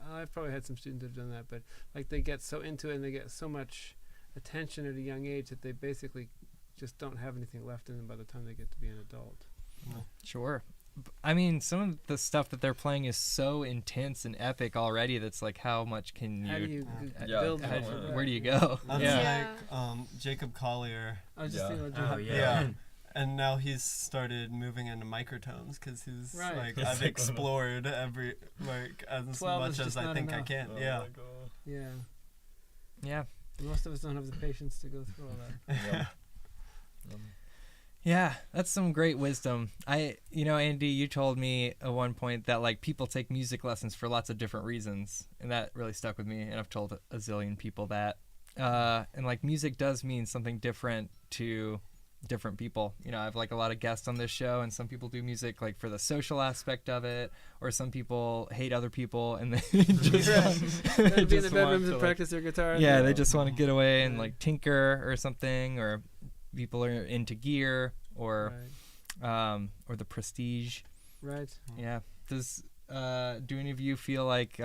I've probably had some students who've done that, but like they get so into it and they get so much attention at a young age that they basically just don't have anything left in them by the time they get to be an adult. Sure. I mean, some of the stuff that they're playing is so intense and epic already. That's like, how much can you? How do you Yeah, build? how- from that? Where do you go? That's Yeah. like Jacob Collier, I was just Yeah. thinking about Oh Jacob. yeah. and now he's started moving into microtones because he's Right. like, It's I've like- explored every like as 12 much is as just I not think I enough. can. Oh Yeah. my God. Yeah. Yeah. Most of us don't have the patience to go through all that. Yeah. Yeah, that's some great wisdom. Andy, you told me at one point that like people take music lessons for lots of different reasons, and that really stuck with me. And I've told a zillion people that. And like music does mean something different to different people. You know, I have like a lot of guests on this show, and some people do music like for the social aspect of it, or some people hate other people and they just They'll be in the just want bedrooms to, and like, practice their guitar. yeah, they just want to get away and Yeah. like tinker or something, or people are into gear or the prestige. Right. Yeah. Do any of you feel like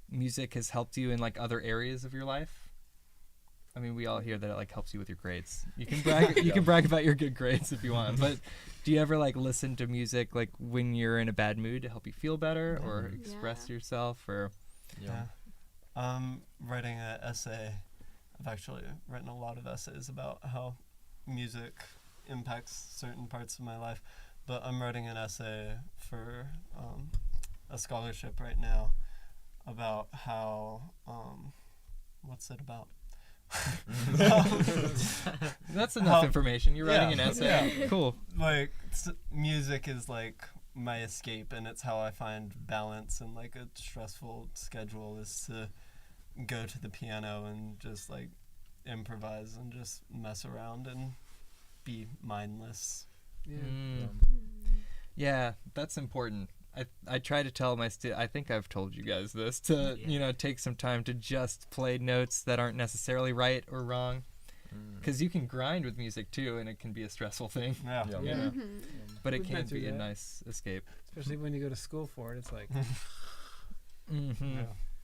music has helped you in like other areas of your life? I mean, we all hear that it like helps you with your grades. You can brag. You can brag about your good grades if you want. But do you ever like listen to music like when you're in a bad mood to help you feel better or express yourself? Or Yeah. Writing an essay. I've actually written a lot of essays about how music impacts certain parts of my life, but I'm writing an essay for a scholarship right now about how what's it about? that's enough information. You're writing an Yeah. essay. Yeah. Cool. Like music is like my escape, and it's how I find balance in like a stressful schedule, is to go to the piano and just like improvise and just mess around and be mindless. Yeah. Yeah, that's important. I try to tell my I think I've told you guys this, to take some time to just play notes that aren't necessarily right or wrong. because you can grind with music too, and it can be a stressful thing. Yeah. Yeah. You know? Mhm. But it We've been can through be a that. nice escape. Especially when you go to school for it, it's like Mm-hmm.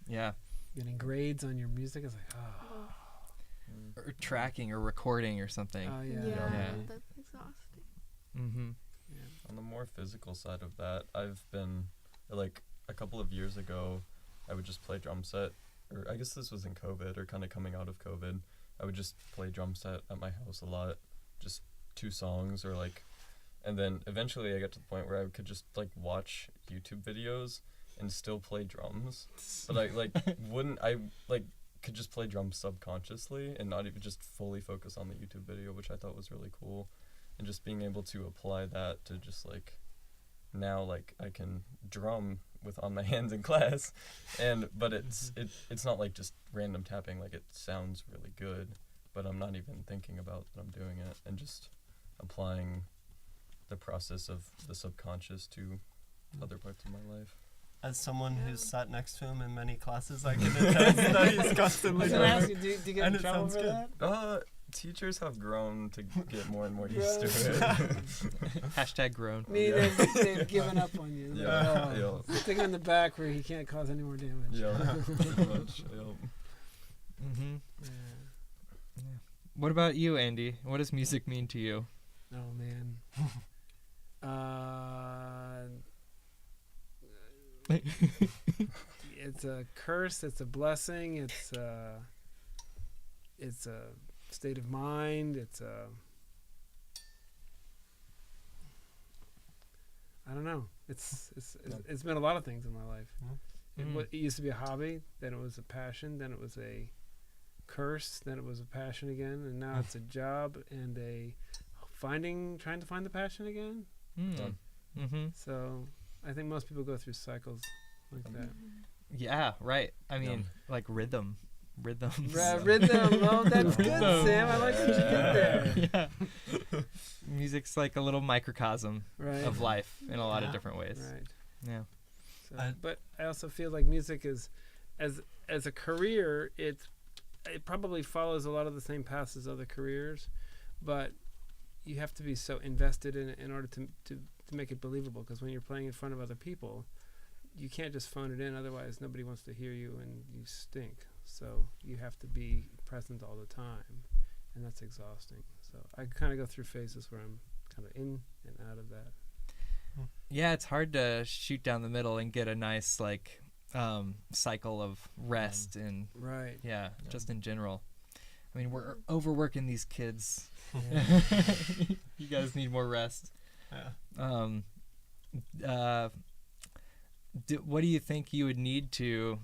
Yeah. getting grades on your music. It's like, oh, Or tracking or recording or something. oh Yeah, yeah. Yeah. that's exhausting. Mm-hmm. On the more physical side of that, I've been like a couple of years ago, I would just play drum set, or I guess this was in COVID or kind of coming out of COVID. I would just play drum set at my house a lot, just 2 songs or like, and then eventually I got to the point where I could just like watch YouTube videos and still play drums, but I like could just play drums subconsciously and not even just fully focus on the YouTube video, which I thought was really cool. And just being able to apply that to just like now, like I can drum with on my hands in class, but it's not like just random tapping. Like it sounds really good, but I'm not even thinking about that I'm doing it, and just applying the process of the subconscious to other parts of my life. As someone Yeah. who's sat next to him in many classes, I can attest that he's I constantly was gonna ask drumming. you, do you get And in it trouble sounds for good. that? Teachers have grown to get more and more used to it. Hashtag grown. Me, Yeah. they've given up on you. They're like, Yeah, oh, stick him in the back where he can't cause any more damage. Yeah, pretty much. Yep. Mm-hmm. Yeah. What about you, Andy? What does music mean to you? Oh man. It's a curse. It's a blessing. It's a state of mind. I don't know. It's been a lot of things in my life. It used to be a hobby. Then it was a passion. Then it was a curse. Then it was a passion again. And now it's a job and trying to find the passion again. Mm-hmm. So I think most people go through cycles like that. Yeah, right. I mean, like rhythms. Rhythm. Oh, that's good, Rhythm. Sam. I like what you did there. Yeah. Music's like a little microcosm Right. of life in a lot of Yeah. different ways. Right. Yeah. So, but I also feel like music is, as a career, it probably follows a lot of the same paths as other careers, but you have to be so invested in it in order to make it believable. Because when you're playing in front of other people, you can't just phone it in. Otherwise, nobody wants to hear you, and you stink. So you have to be present all the time, and that's exhausting. So I kind of go through phases where I'm kind of in and out of that. Yeah, it's hard to shoot down the middle and get a nice like cycle of rest and Right. just in general. I mean, we're overworking these kids. You guys need more rest. Yeah. What do you think you would need to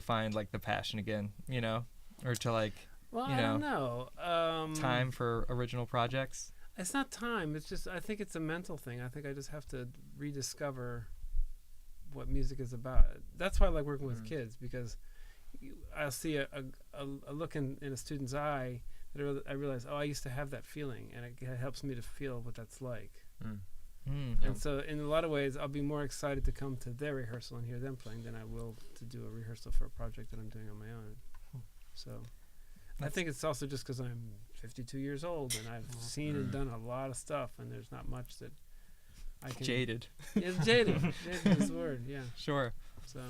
find like the passion again? You know, or to like Well, you I don't know, know. time for original projects? It's not time. It's just I think it's a mental thing. I think I just have to rediscover what music is about. That's why I like working with kids, because I'll see a look in a student's eye that I realize, oh, I used to have that feeling, and it helps me to feel what that's like. And so in a lot of ways, I'll be more excited to come to their rehearsal and hear them playing than I will to do a rehearsal for a project that I'm doing on my own. So I think it's also just because I'm 52 years old and I've seen and done a lot of stuff, and there's not much that I can... Jaded. It's jaded. Jaded is the word, yeah. Sure. So,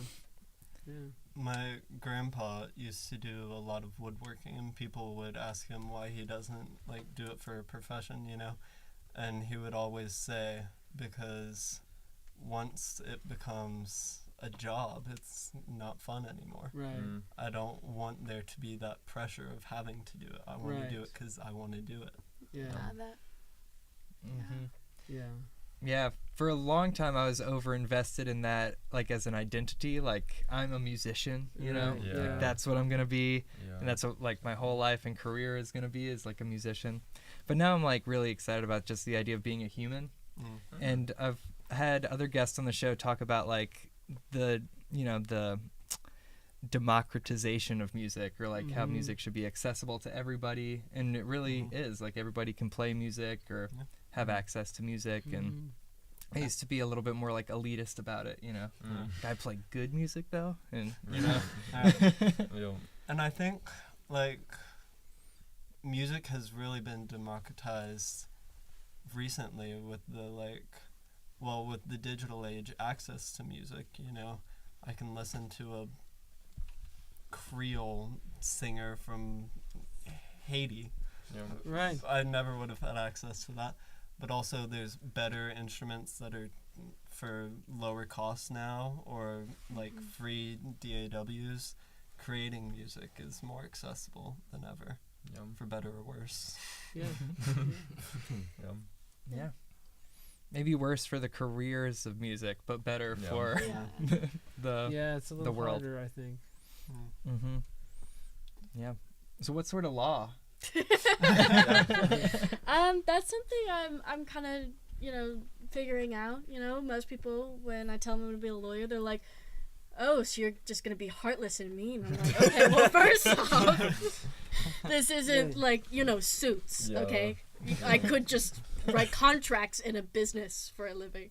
yeah. My grandpa used to do a lot of woodworking, and people would ask him why he doesn't like do it for a profession, you know, and he would always say, because once it becomes a job, it's not fun anymore. Right. I don't want there to be that pressure of having to do it. I want to do it because I want to do it. Yeah. That. Yeah. Yeah, for a long time I was over invested in that, like as an identity, like I'm a musician, you know, Right, Yeah. like, that's what I'm gonna be, Yeah. and that's what like my whole life and career is gonna be, is like a musician. But now I'm like really excited about just the idea of being a human, and I've had other guests on the show talk about like the democratization of music, or like how music should be accessible to everybody, and it really is. Like everybody can play music or have access to music, and I used to be a little bit more like elitist about it, you know. I play good music though, and you know. And I think like music has really been democratized recently with with the digital age access to music. I can listen to a Creole singer from Haiti. Right. I never would have had access to that. But also there's better instruments that are for lower cost now, or free DAWs. Creating music is more accessible than ever, for better or worse. Yeah. Yeah. Maybe worse for the careers of music, but better for the Yeah, it's a little world. harder, I think. Mm-hmm. Yeah. So what sort of law? That's something I'm kind of figuring out. Most people, when I tell them I'm gonna be a lawyer, they're like, "Oh, so you're just gonna be heartless and mean?" I'm like, "Okay, well, first off, this isn't Suits. Yeah. Okay, I could just write contracts in a business for a living,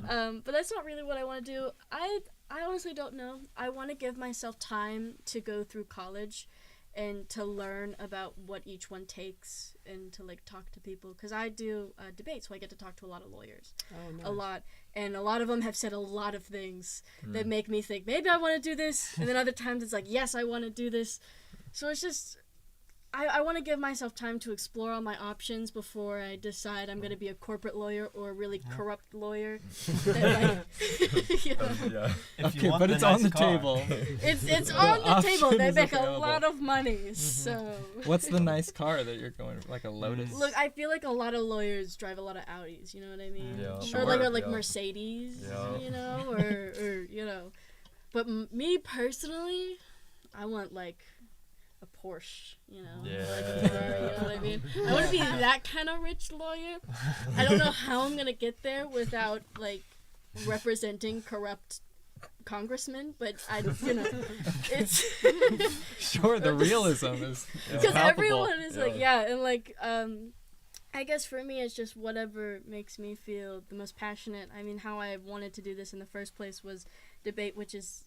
but that's not really what I want to do. I honestly don't know. I want to give myself time to go through college and to learn about what each one takes, and to talk to people, because I do debate, so I get to talk to a lot of lawyers. Nice. A lot, and a lot of them have said a lot of things that make me think maybe I want to do this, and then other times it's like, yes, I want to do this. So it's just I want to give myself time to explore all my options before I decide I'm going to be a corporate lawyer or a really corrupt lawyer. That, Okay, but it's on the table. It's on the table. They options make available. a lot of money, so. What's the nice car that you're going for? Like a Lotus? Look, I feel like a lot of lawyers drive a lot of Audis. You know what I mean? Yeah. Or Sure, like yeah. Mercedes. Yeah. Or. But me personally, I want a Porsche, Yeah. a Ferrari, you know what I mean? I want to be that kind of rich lawyer. I don't know how I'm gonna get there without representing corrupt congressmen, but it's Sure, the realism is because palpable. everyone is I guess for me it's just whatever makes me feel the most passionate. I mean, how I wanted to do this in the first place was debate, which is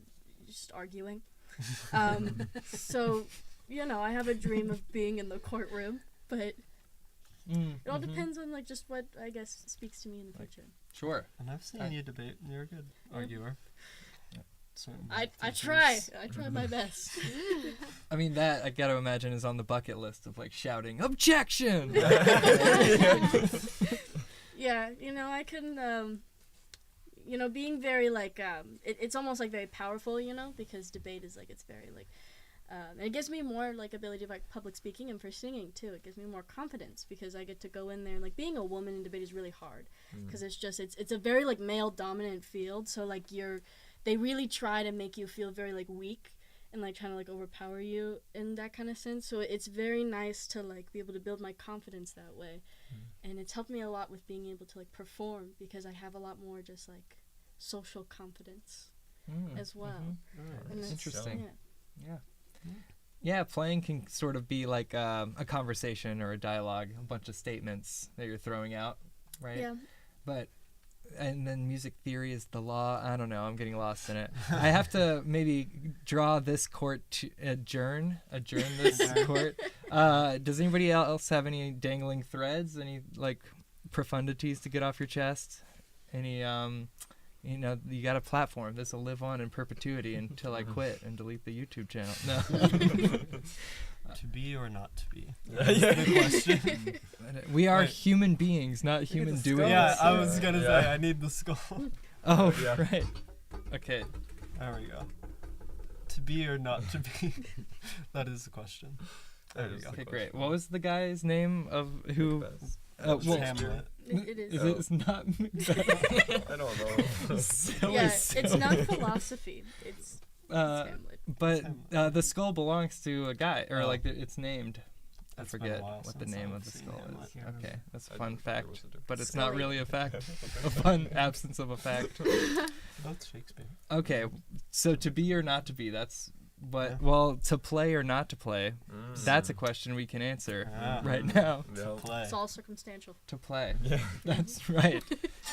just arguing. So I have a dream of being in the courtroom, but it all depends on just what I guess speaks to me in the future. Sure. And I've seen you debate. You're a good arguer. Certain I issues. try my best. I mean, that I gotta imagine is on the bucket list of shouting objection. Yeah, I can being very it's almost very powerful, because debate is it's very and it gives me more ability of public speaking, and for singing too it gives me more confidence because I get to go in there and being a woman in debate is really hard because it's a very male dominant field, so they really try to make you feel very weak and trying to overpower you in that kind of sense. So it's very nice to be able to build my confidence that way, and it's helped me a lot with being able to perform because I have a lot more just social confidence as well. And That's it's- interesting. Yeah. Yeah, playing can sort of be like a conversation or a dialogue, a bunch of statements that you're throwing out, right? Yeah. And then music theory is the law. I don't know. I'm getting lost in it. I have to maybe draw this court to adjourn this court. Does anybody else have any dangling threads? Any profundities to get off your chest? Any you got a platform. This will live on in perpetuity until I quit and delete the YouTube channel. No. To be or not to be? That's the question. We are Wait. human beings, not human doings. Yeah, I was gonna say I need the skull. Oh, Yeah. right. Okay. There we go. To be or not to be? That is the question. There you go. Okay, great. What was the guy's name of who? Well, Hamlet. It is. It's not. I don't know. Silly, Yeah, silly. it's not philosophy. It's Hamlet. But the skull belongs to a guy, or Oh. it's named. I It's been a forget while what the since name I've of the seen skull Hamlet. is. I can't Okay, that's a I fun didn't know there fact, was a difference. but it's not Silly. really a fact. A fun absence of a fact. That's Shakespeare. Okay, so to be or not to be, that's what. Yeah. Well, to play or not to play, Mm. that's a question we can answer Ah. right now. Yeah. Play. It's all circumstantial. To play. Yeah. That's right.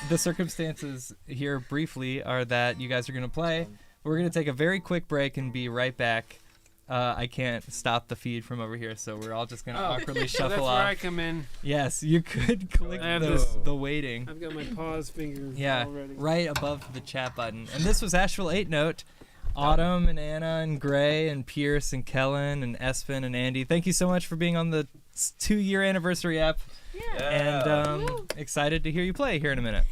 The circumstances here briefly are that you guys are going to play. We're going to take a very quick break and be right back I can't stop the feed from over here, so we're all just gonna awkwardly So shuffle that's off. where I come in. Yes, you could click I have the waiting. I've got my pause finger Yeah, already. right above the chat button. And this was Asheville 8 Note. Autumn and Anna and Gray and Pierce and Kellen and Espen and Andy. Thank you so much for being on the 2-year anniversary app. Yeah. And excited to hear you play here in a minute.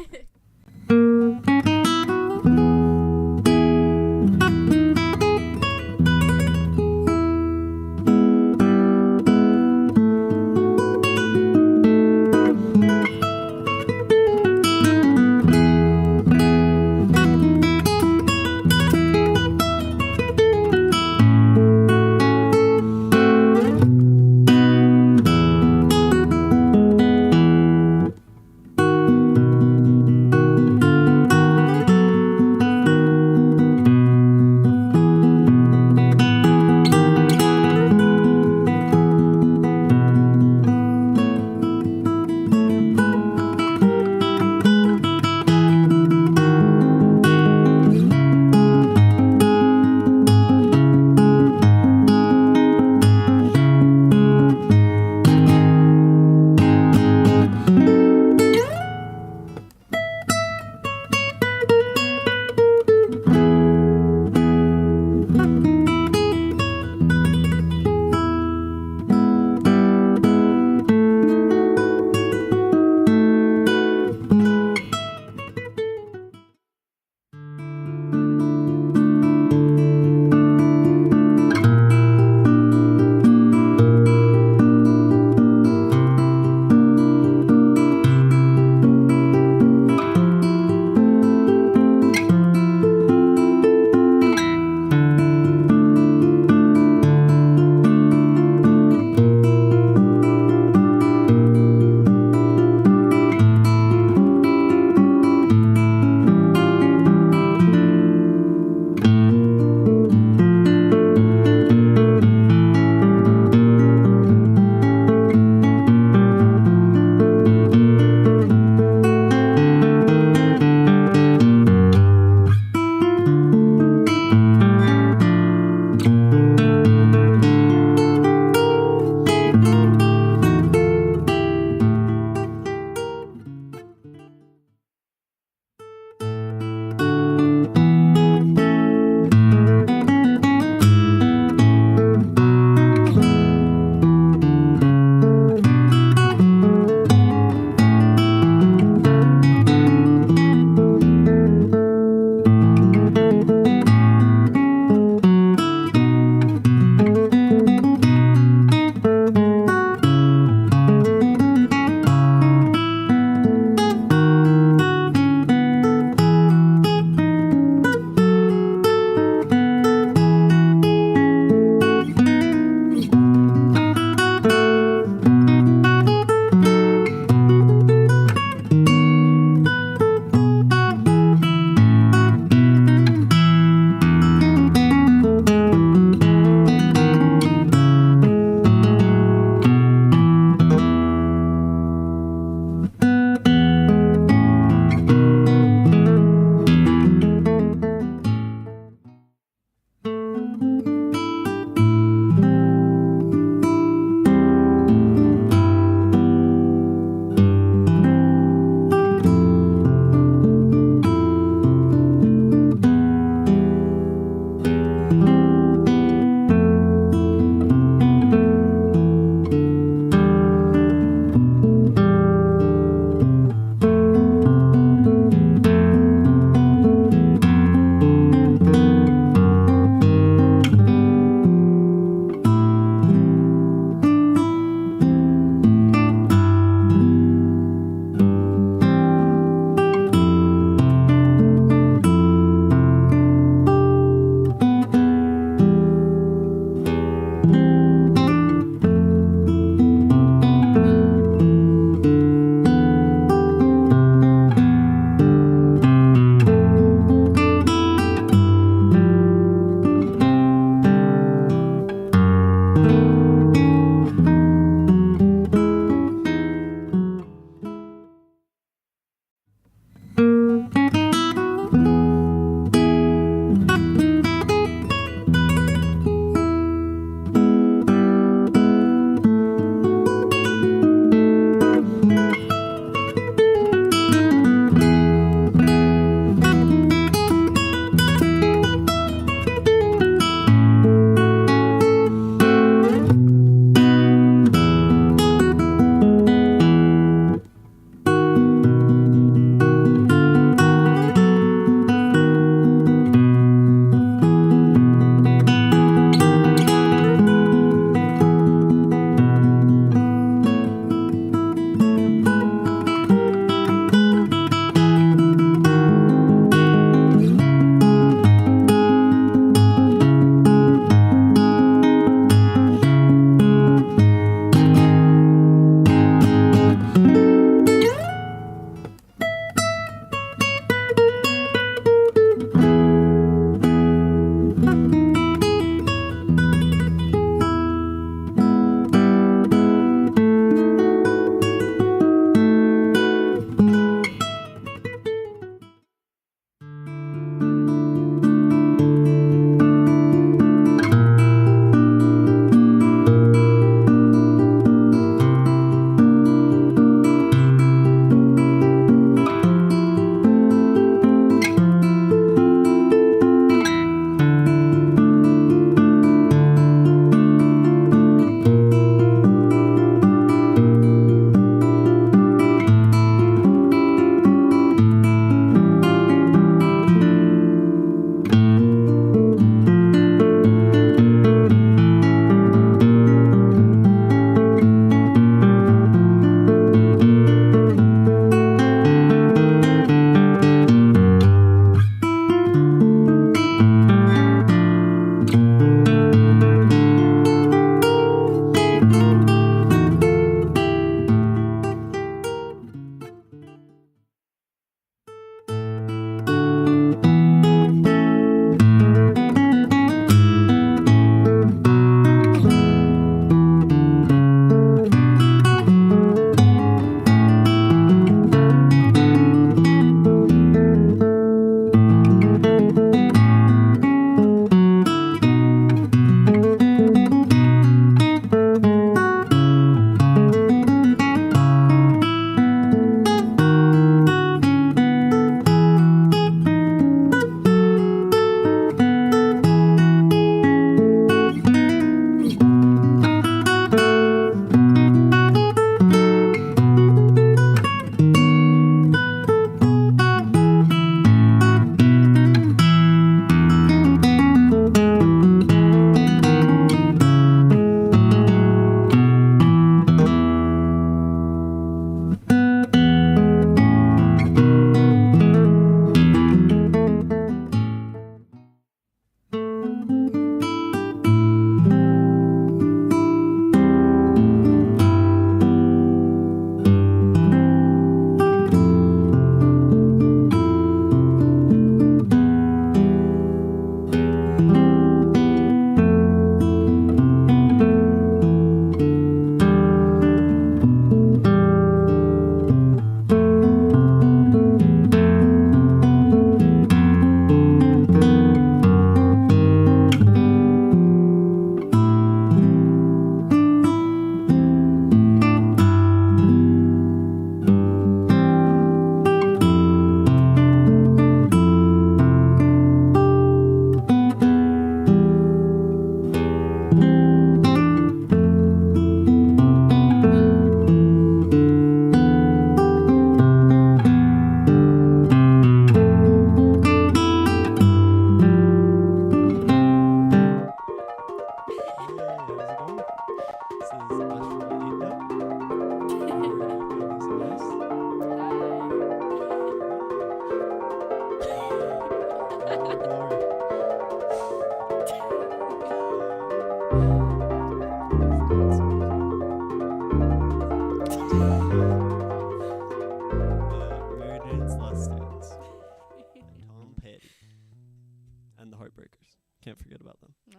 Can't forget about them. No.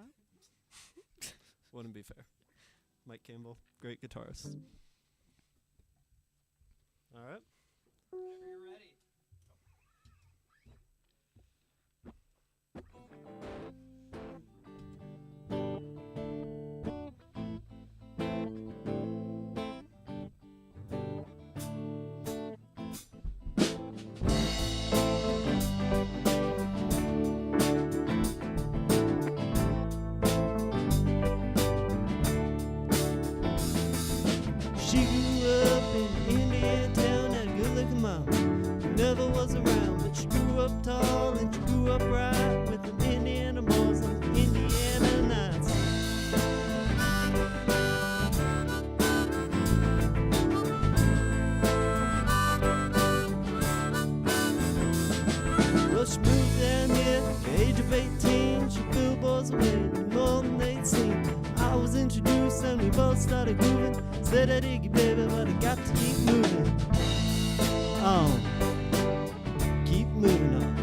Wouldn't be fair. Mike Campbell, great guitarist. All right. Whenever you're ready. She grew up in Indian town, had a good-looking mom who never was around, but she grew up tall and she grew up right with them Indiana boys and the Indiana nights. Well, she moved down here at the age of 18. She blew boys away more than they'd seen. I was introduced and we both started grooving. Said I dig you, baby, but I got to keep moving on. Keep moving on.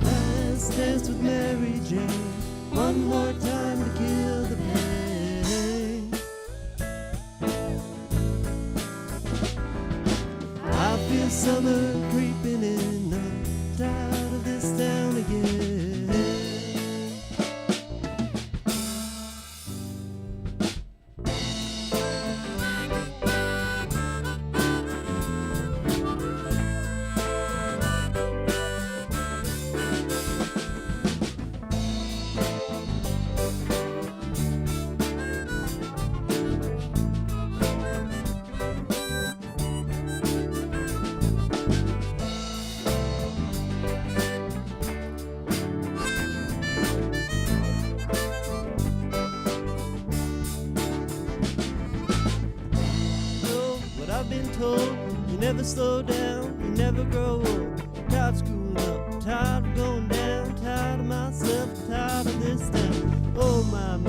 Last dance with Mary Jane. One more time to kill the pain. feel summer creeping in. I'm tired of this town again. I've been told you never slow down, you never grow old. Tired of screwing up, tired of going down, tired of myself, tired of this town. Oh my,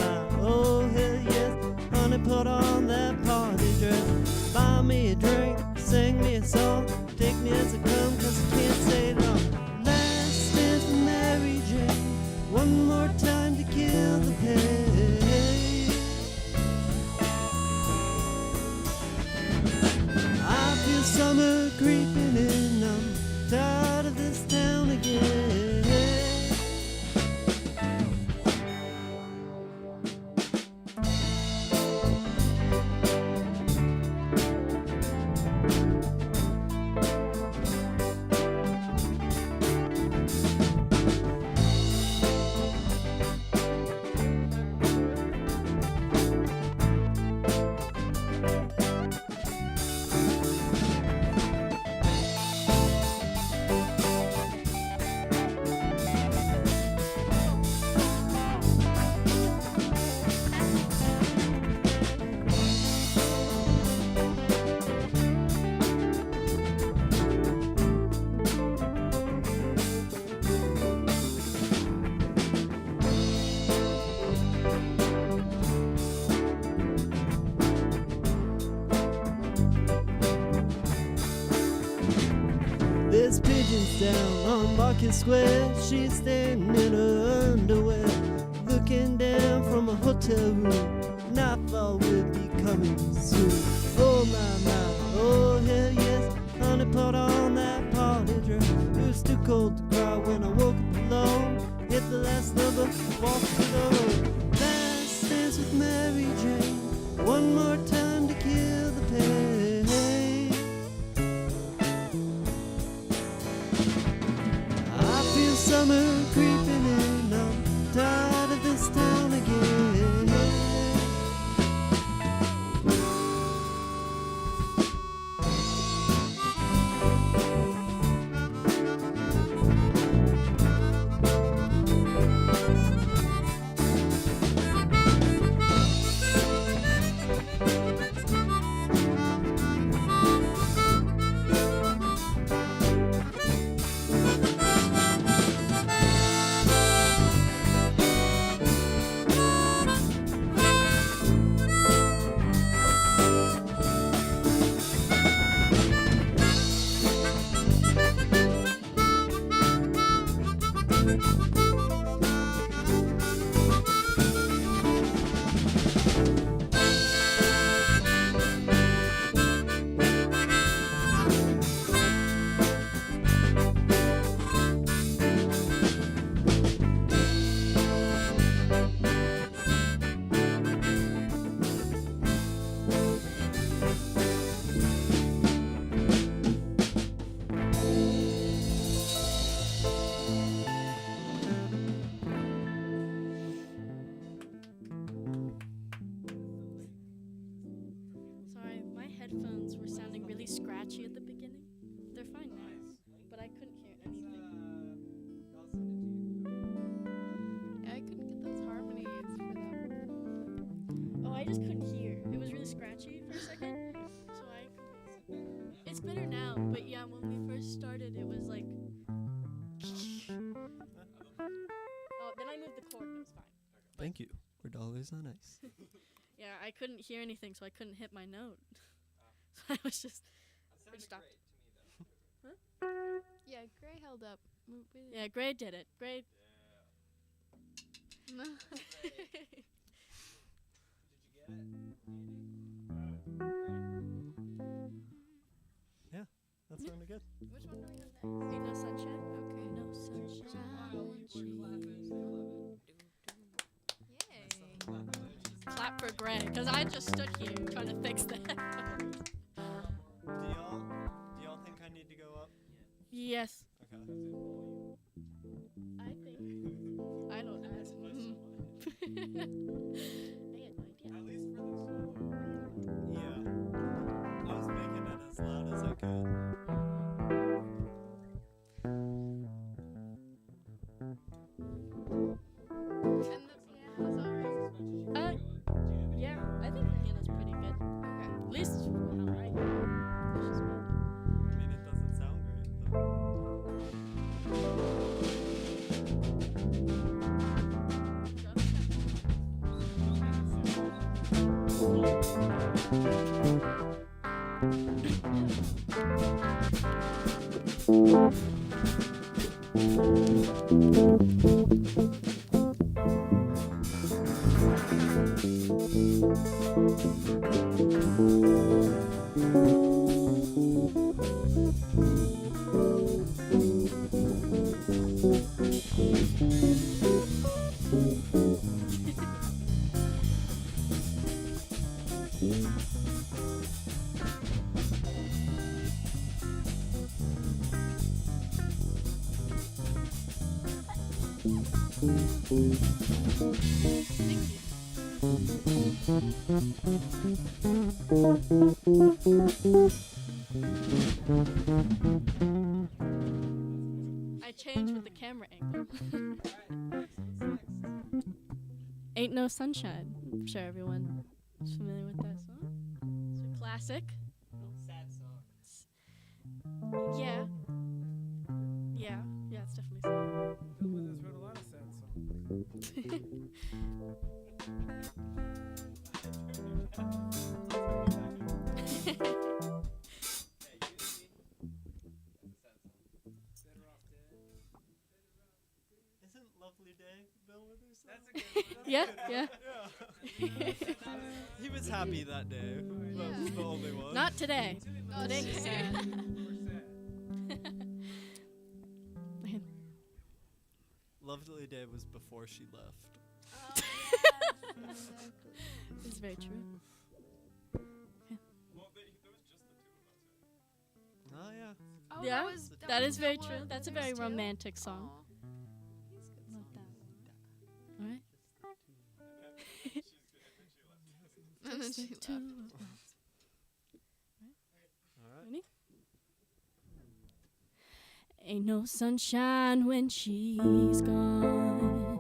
oh hell yes, honey put on that party dress. Buy me a drink, sing me a song, take me as I come cause I can't stay long. Last dance with Mary Jane, one more time to kill the pain. Summer creeping in, I'm tired of this town again. There's pigeons down on Market Square. She's standing in her underwear, looking down from a hotel room. Nightfall will be coming soon. Oh my, oh hell yes, honey put on that party dress. It was too cold to cry when I woke up alone. Hit the last number, walked alone. Last dance with Mary Jane, one more time to kill the pain. Summer creeping in, I'm tired of this town again. headphones were sounding really scratchy at the beginning. They're fine now, but I couldn't hear anything. Yeah, I couldn't get those harmonies for them. Oh, I just couldn't hear. It was really scratchy for a second, so it's better now, but yeah, when we first started, it was like... Oh, then I moved the cord and it was fine. Thank you. We're dollars on ice. Yeah, I couldn't hear anything, so I couldn't hit my note. So I was just... That sounded stopped. great to me, though. Yeah, Gray held up. Yeah, Gray did it. Gray... No. Did you get it? Yeah, that sounded good. good. Which one do we have next? Ain't no sunshine. Okay. No sunshine. Yay. Clap for Greg, because I just stood here trying to fix that. Do y'all think I need to go up? Yes. Okay. I think. I don't know. I had no idea. At least for the solo. Yeah. I was making it as loud as I could. And the piano's alright. Yeah, I think the piano's pretty good. Okay. At least how I I mean, it doesn't sound great, but I changed with the camera angle. Ain't No Sunshine. I'm sure everyone is familiar with that song. It's a classic. Sad song. Yeah. Yeah, it's definitely sad. Bill Withers wrote a lot of sad songs. isn't Lovely Day Bill Withers? That's a good one. Yeah, yeah. He was happy that day. That was the only one. Not today. Oh, Today he's sad. Man. Lovely Day was before she left. It's very true. Well, there was just the two of us. Oh yeah. Oh, Yeah, that was is very Noah true. That's a Withers very too? romantic song. Aw. He's a good Love song. that. Alright. And then she Two left. of us. All right. Ready? Ain't no sunshine when she's gone.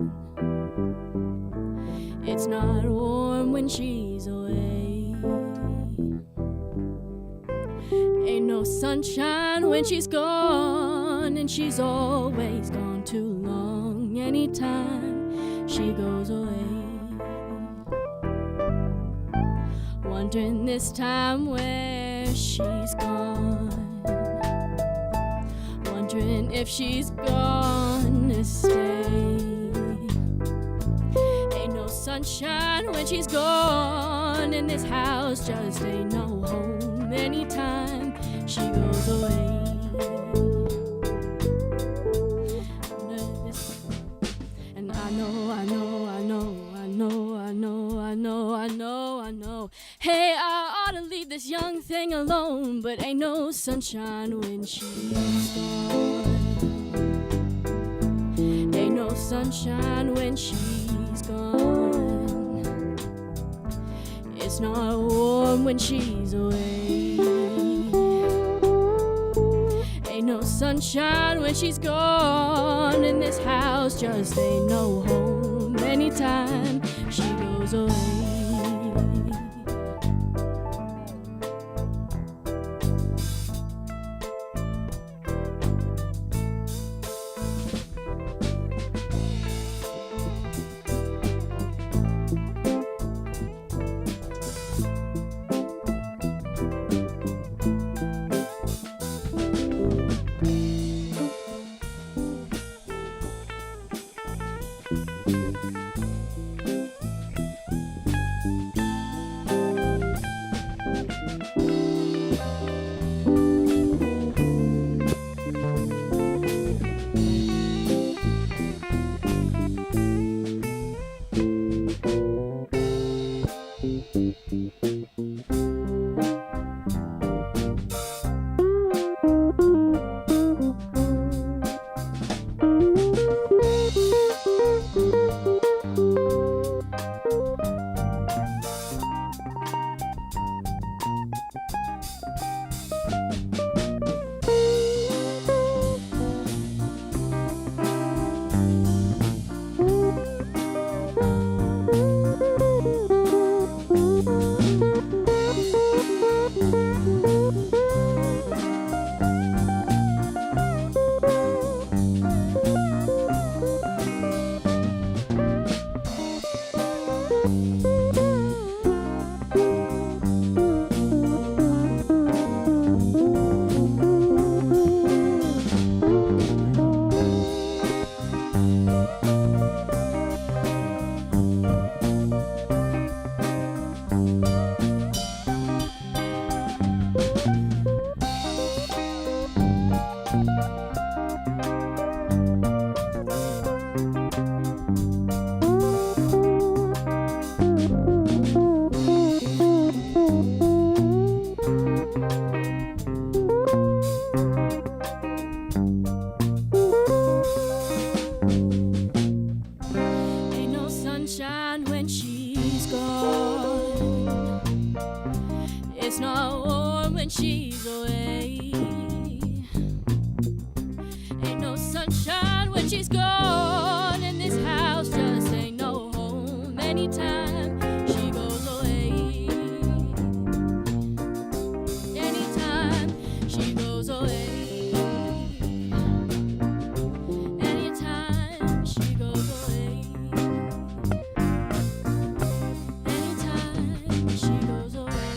It's not warm when she's away. Ain't no sunshine when she's gone, and she's always gone too long. Anytime she goes away, wondering this time where she's gone. Wondering if she's gonna stay. Ain't no sunshine when she's gone, and this house just ain't no home anytime she goes away. And I know. Hey, I ought to leave this young thing alone, but ain't no sunshine when she's gone. Ain't no sunshine when she's gone. It's not warm when she's away. Ain't no sunshine when she's gone, and this house just ain't no home anytime she goes away. she's away. Ain't no sunshine when she's gone, and this house just ain't no home anytime she goes away. Anytime she goes away. Anytime she goes away. Anytime she goes away.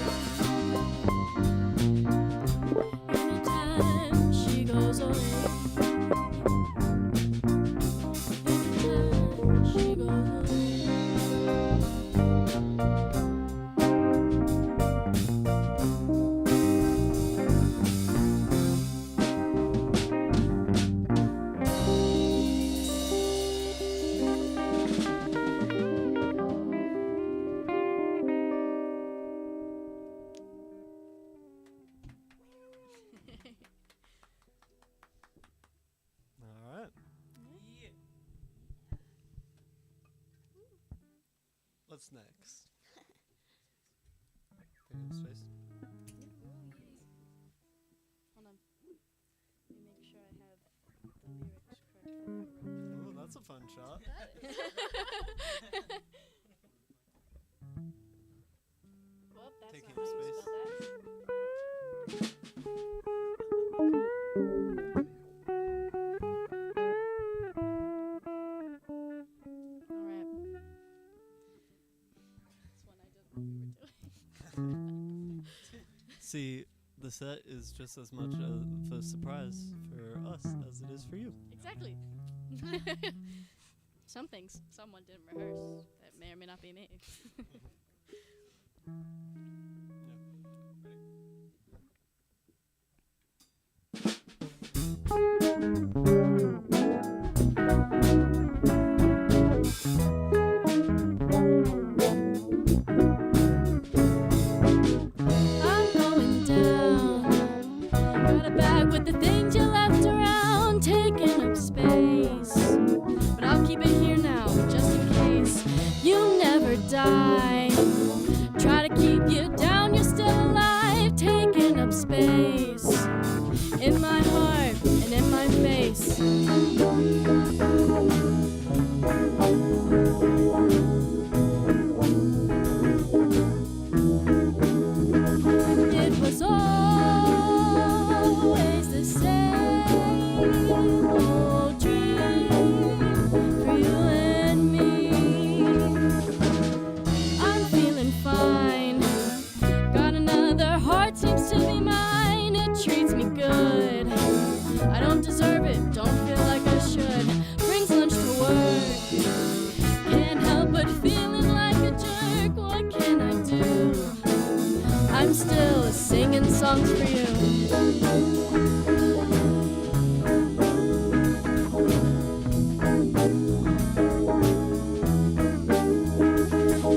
Anytime she goes away. Anytime she goes away. All right. What's next? Picking space. Hold on. Let me make sure I have the lyrics correct for what I wrote. Oh, that's a fun shot. Well, that's Taking not how you space. spell that. Alright. That's one I didn't know we were doing. See, the set is just as much of a surprise for us as it is for you. Exactly. Some things someone didn't rehearse that may or may not be me. I'm going down. Got a bag with the things you left around, taking up space. But I'll keep it here now, just in case you never die. Try to keep you down, you're still alive, taking up space. In my heart and in my face. It was always the same old dream for you and me. I'm feeling fine. Got another heart, seems to be mine. It treats me good. I don't deserve it, don't feel like I should. Brings lunch to work. Can't help but feeling like a jerk. What can I do? I'm still singing songs for you.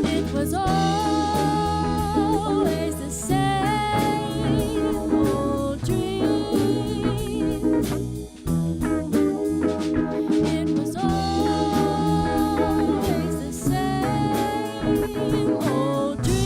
It was always the same old dream. It was always the same old dream.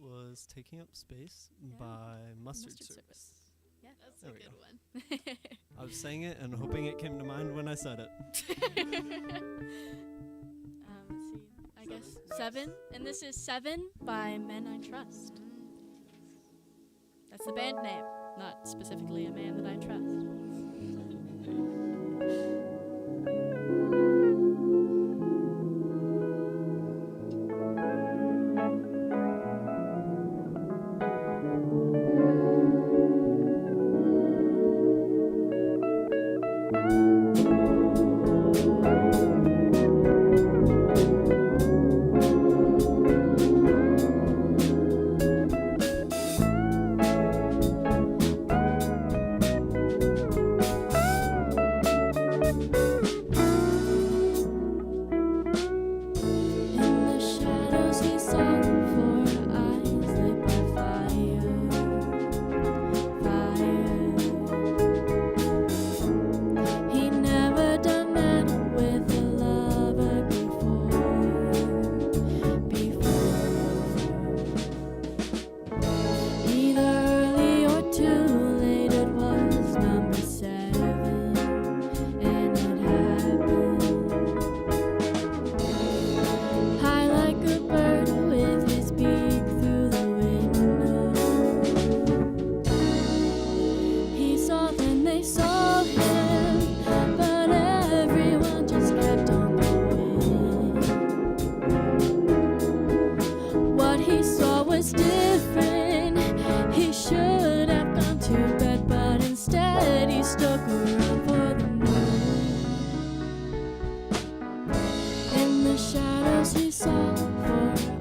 was Taking Up Space Yeah. by Mustard Mustard Service. Service. Yeah. That's There a we good go. one. I was saying it and hoping it came to mind when I said it. Let's see. I guess 7. And this is 7 by Men I Trust. That's the band name, not specifically a man that I trust. In the shadows he saw 4 eyes lit by fire, fire. He never done that with a lover before. Either early or too late, it was number 7, and it happened. High like a bird with his beak through the window. He saw them, they saw him, but everyone just kept on going. What he saw was different. He should have gone to bed, but instead he stuck around for the moon. In the shadows he saw 4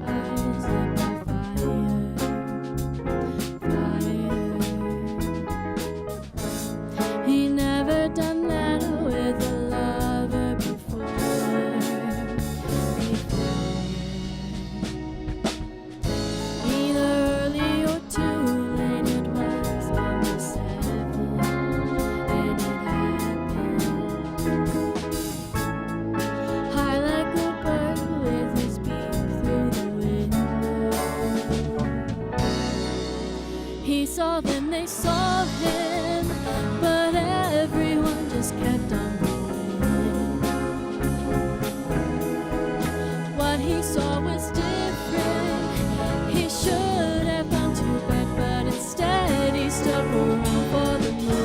eyes lit by fire, fire. He never done that with a lover before. Either early or too late, it was number 7, and it happened. High like a bird with his beak through the window. He saw them, they saw him, but everyone just kept on going. What he saw was different. He should have gone to bed, but instead he stuck around for the moon.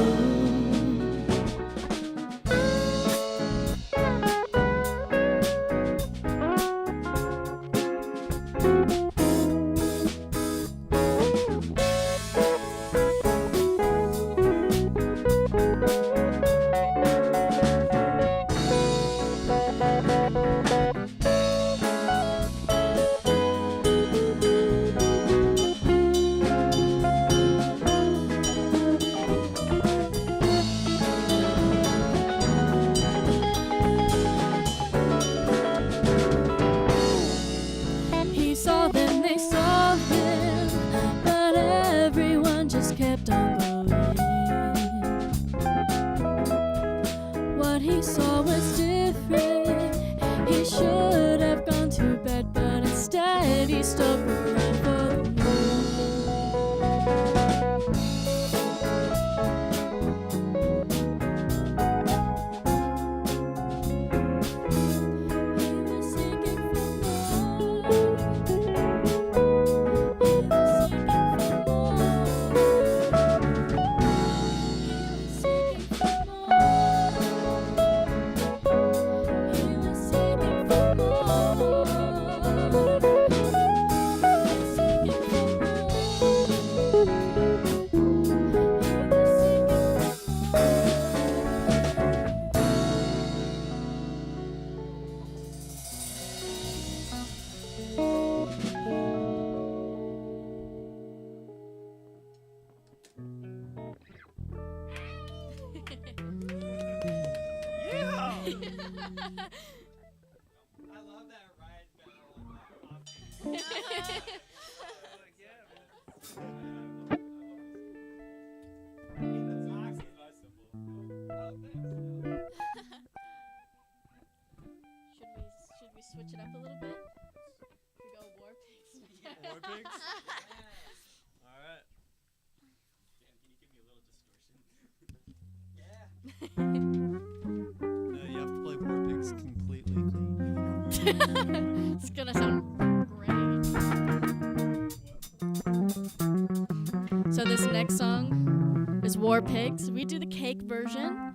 He saw them, they saw him, but everyone just kept on going. What he saw was different. He should have gone to bed, but instead he stuck around for the moon. He was seeking for more. He was seeking for more. He was seeking for more. He was seeking for more. Should we switch it up a little bit? We go war pigs. War Pigs? Alright. Can you give me a little distortion? No, you have to play War Pigs completely clean. It's gonna sound great. So this next song is War Pigs. We do the cake version.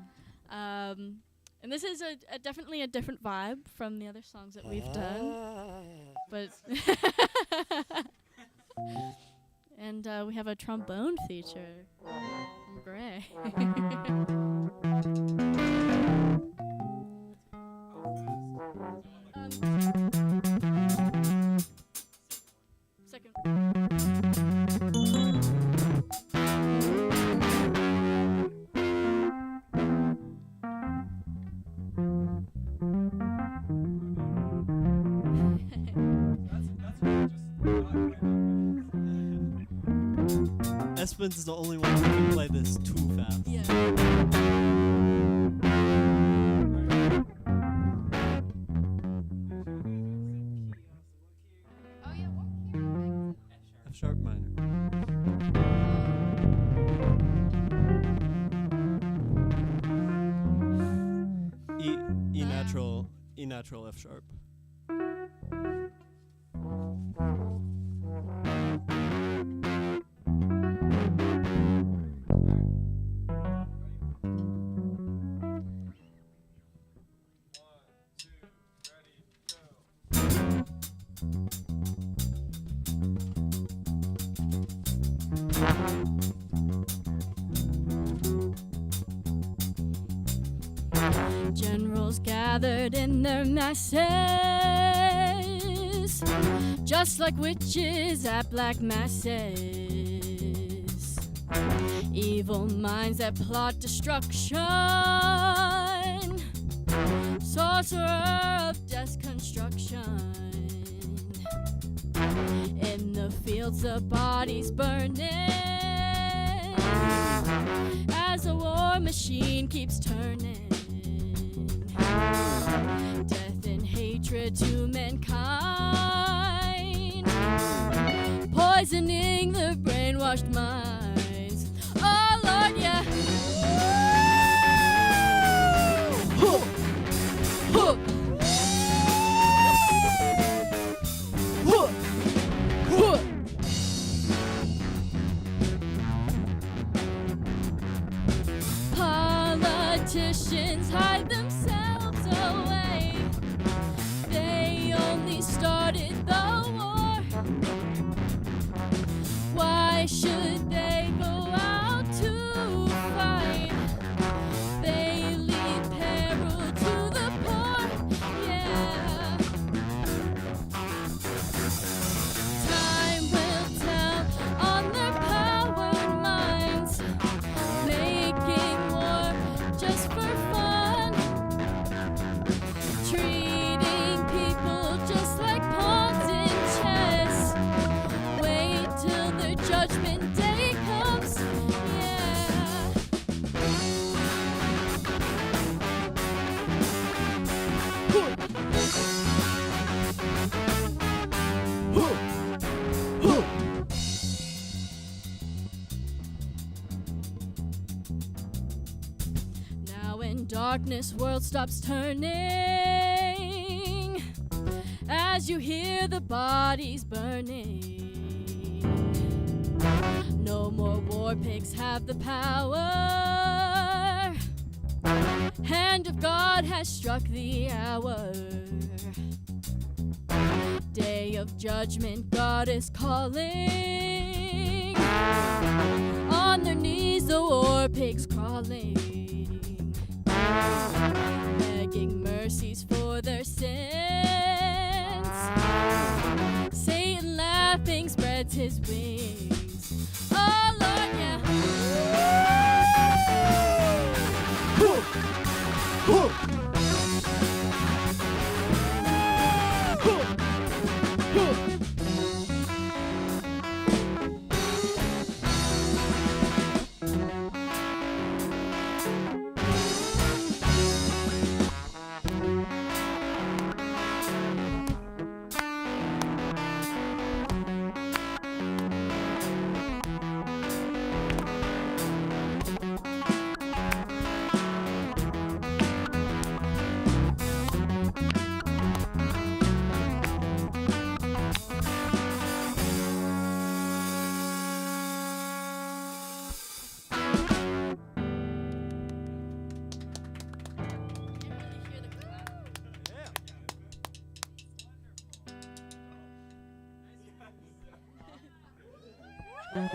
And this is definitely a different vibe from the other songs that we've done. But and we have a trombone feature from Gray. Second. Espen's the only one who can play this too fast. Yeah. Oh yeah, what key are we F sharp minor. E natural F sharp. Generals gathered in their masses, just like witches at black masses. Evil minds that plot destruction, sorcerer of death's construction. In the fields the bodies burning, as a war machine keeps turning. Death and hatred to mankind, poisoning the brainwashed minds. Oh Lord, yeah. Politicians hide themselves away. They only started the war. Why should they go out to fight? They lead peril to the poor. Yeah. Time will tell on their powered minds, making war just for fun, treating people just like pawns in chess. Wait till their judgment day comes, yeah. Now in darkness world stops turning, as you hear the bodies burning. No more war pigs have the power. Hand of God has struck the hour. Day of judgment, God is calling. On their knees the war pigs crawling, begging mercies for their sins. Satan laughing spreads his wings. Oh Lord, yeah. have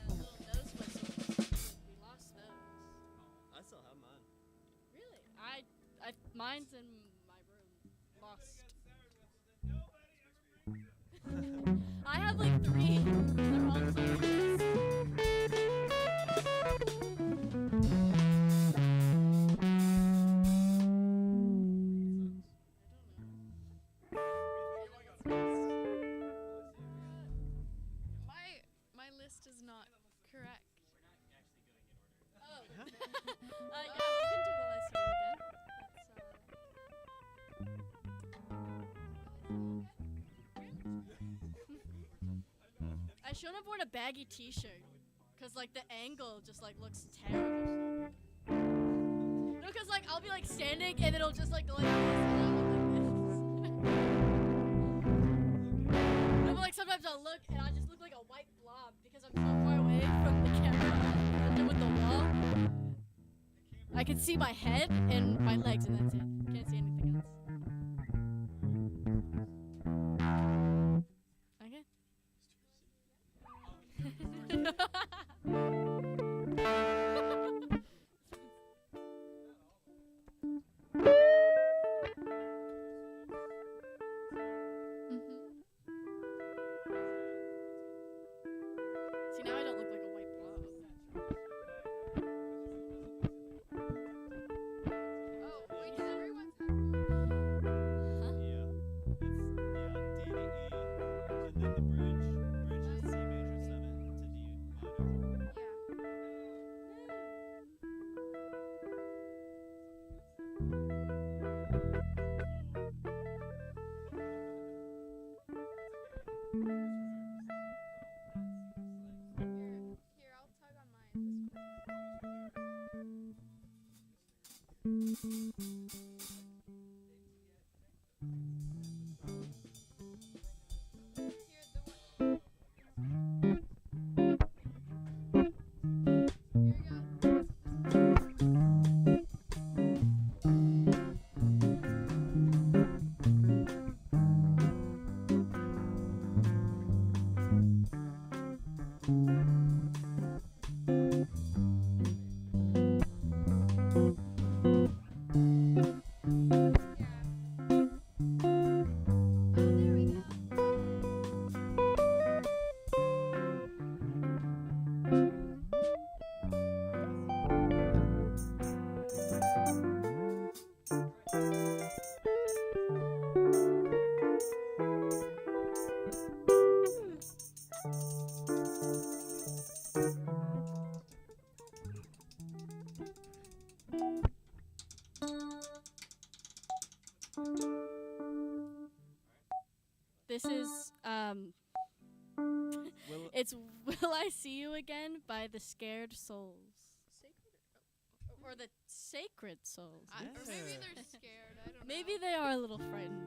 little nose whistles. We lost those. I still have mine. Really? Mine's in my room. Lost. I have like 3. They're all so nice. My list is not correct. Oh. Yeah, we can do a list again. I shouldn't have worn a baggy t-shirt. Cause like the angle just like looks terrible. No, cause like I'll be like standing and it'll just like go like this and I'll look like this. No, but like sometimes I'll look and I just look like a white blob because I'm so far away from the camera and with the wall. I can see my head and my legs and that's it. Can't see anything else. See, now I don't look like a white blob. Oh, wait, does everyone's have Huh? Yeah. It's D to E, and then the bridge. Bridge is C major 7 to D minor. Here, I'll tug on mine. Here, the one. Here you go. There we go. This is Will it's Will I See You Again by the Scared Souls. Or the Sacred Souls. Or maybe Yeah. they're scared. I don't know. Maybe they are a little frightened.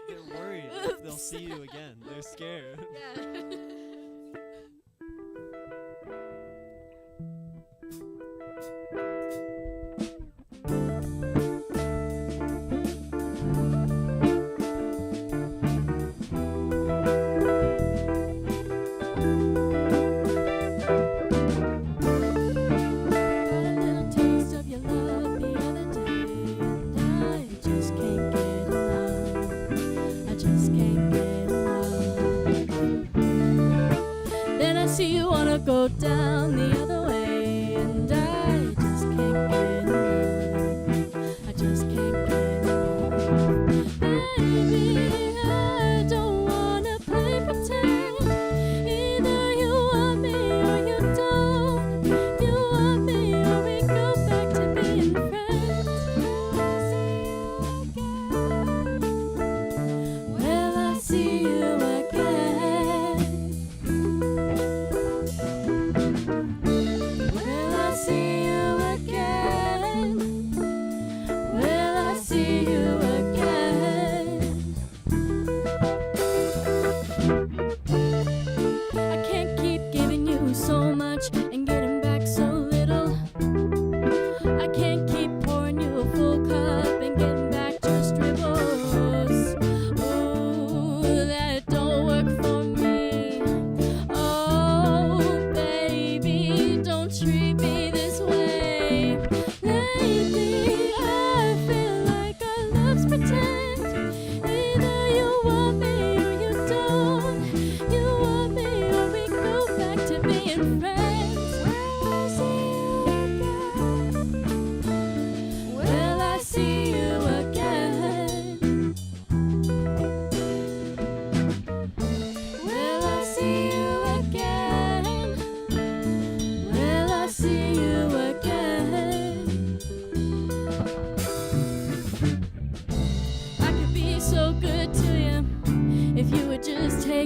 they're worried if they'll see you again. They're scared. Yeah. See you wanna go down the other way, and I just can't get enough. I just can't get enough. Baby, I don't wanna play pretend. Either you want me or you don't. You want me or we go back to being friends. Will I see you again? Will I see you again?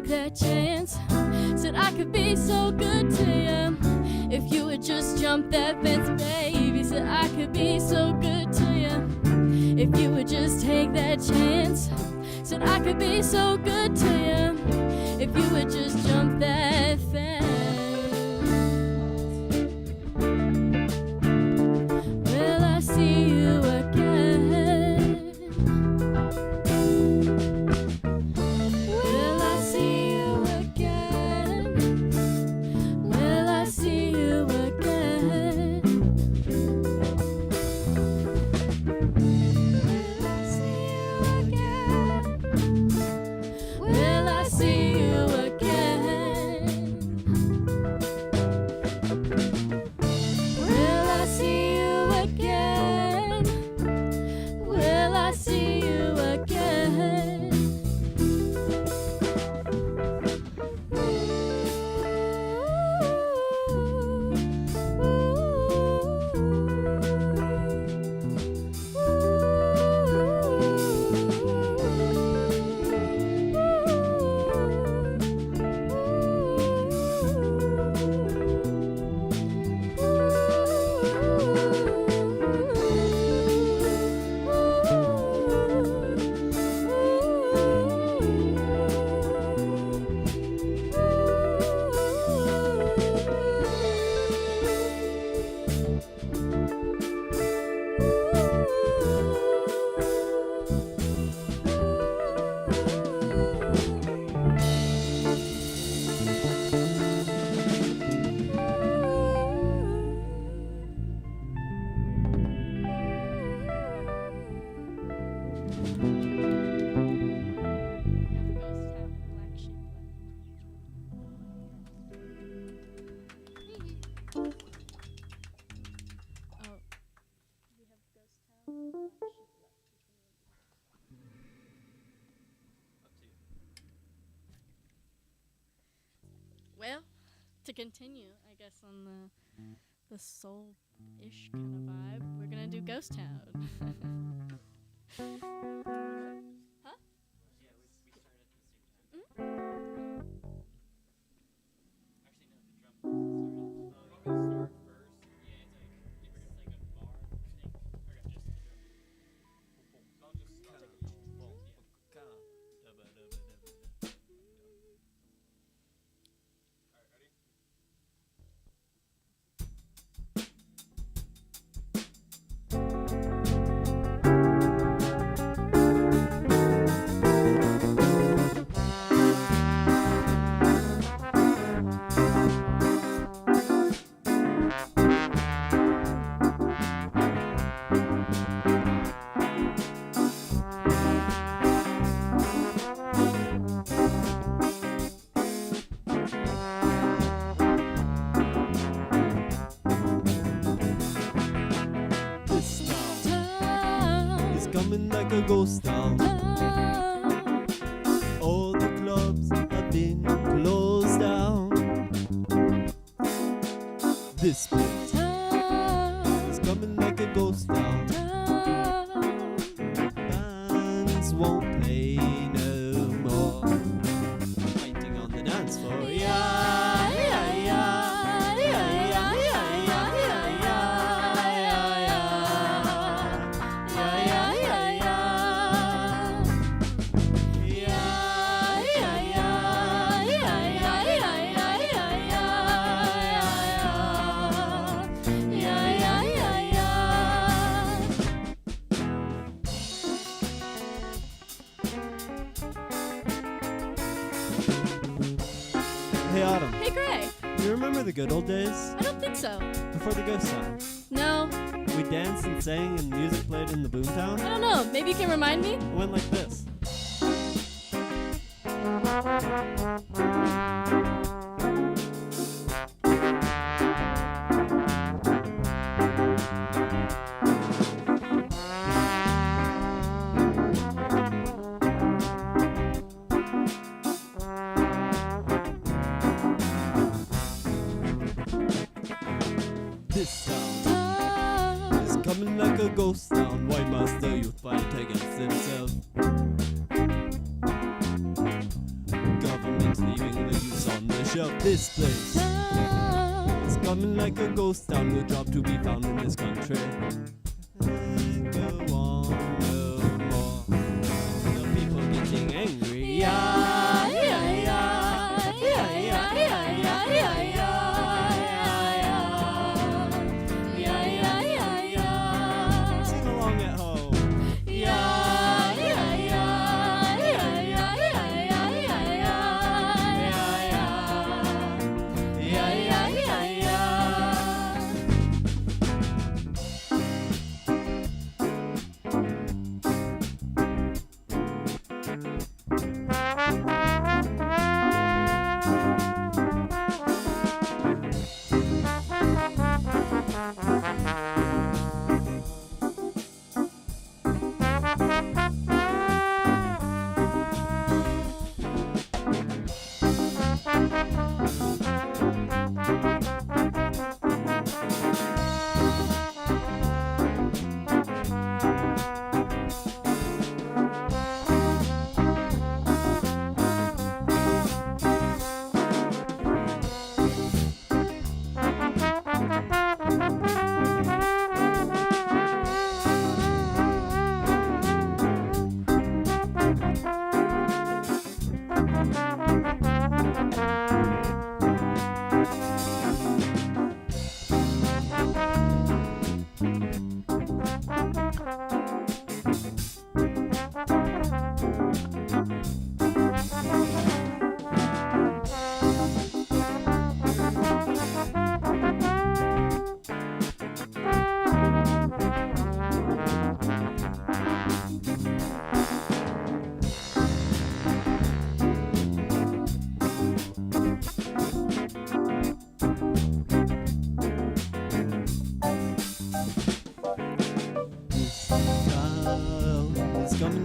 that chance. Said I could be so good to you if you would just jump that fence, baby. Said I could be so good to you if you would just take that chance. Said I could be so good to you if you would just jump that fence. Will I see you again? Will I see you again? Will I see you again? Will I see you again? Will I see you again? Will I see you again? Well, to continue, I guess, on the soul-ish kind of vibe, we're gonna do Ghost Town. Huh? Yeah, we started at the same time. Actually, no, the drum started. Oh, you want me to start first? Yeah, it's like, if we're gonna play like a bar thing, or just the drum. I'll just take it. Alright, ready? This town is coming like a ghost town. All the clubs have been closed down. This place is coming like a ghost town. Bands won't play no more. Waiting on the dance floor. Yeah, yeah, yeah, yeah, yeah, yeah, yeah, yeah, Hey Autumn, Hey, Gray. you remember the good old days? I don't think so. Before the ghost town. No, We danced and sang and music played in the boomtown. I don't know. Maybe you can remind me? It went like this. This town is coming like a ghost town. Why must the youth fight against themselves? Government shelf. This place is coming like a ghost town. No job to be found in this country. Go on no more. The people getting angry. Yeah, yeah, yeah, yeah, yeah, yeah, yeah, yeah, yeah, yeah, yeah, yeah, yeah. Sing along at home. Yeah, yeah, yeah, yeah, yeah, yeah, yeah, yeah, yeah, yeah, yeah, yeah, yeah.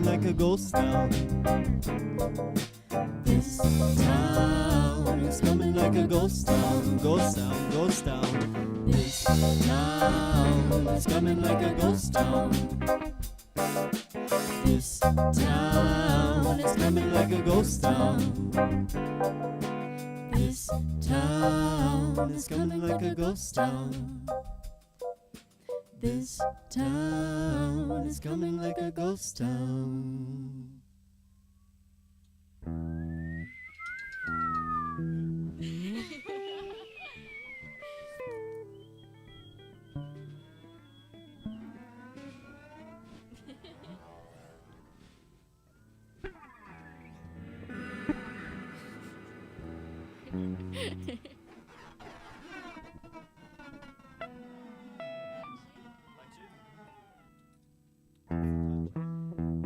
Like a ghost town. This town is coming like a ghost town, ghost town, ghost town. This town is coming like a ghost town. This town is coming like a ghost town. This town is coming like a ghost town. This town is coming like a ghost town.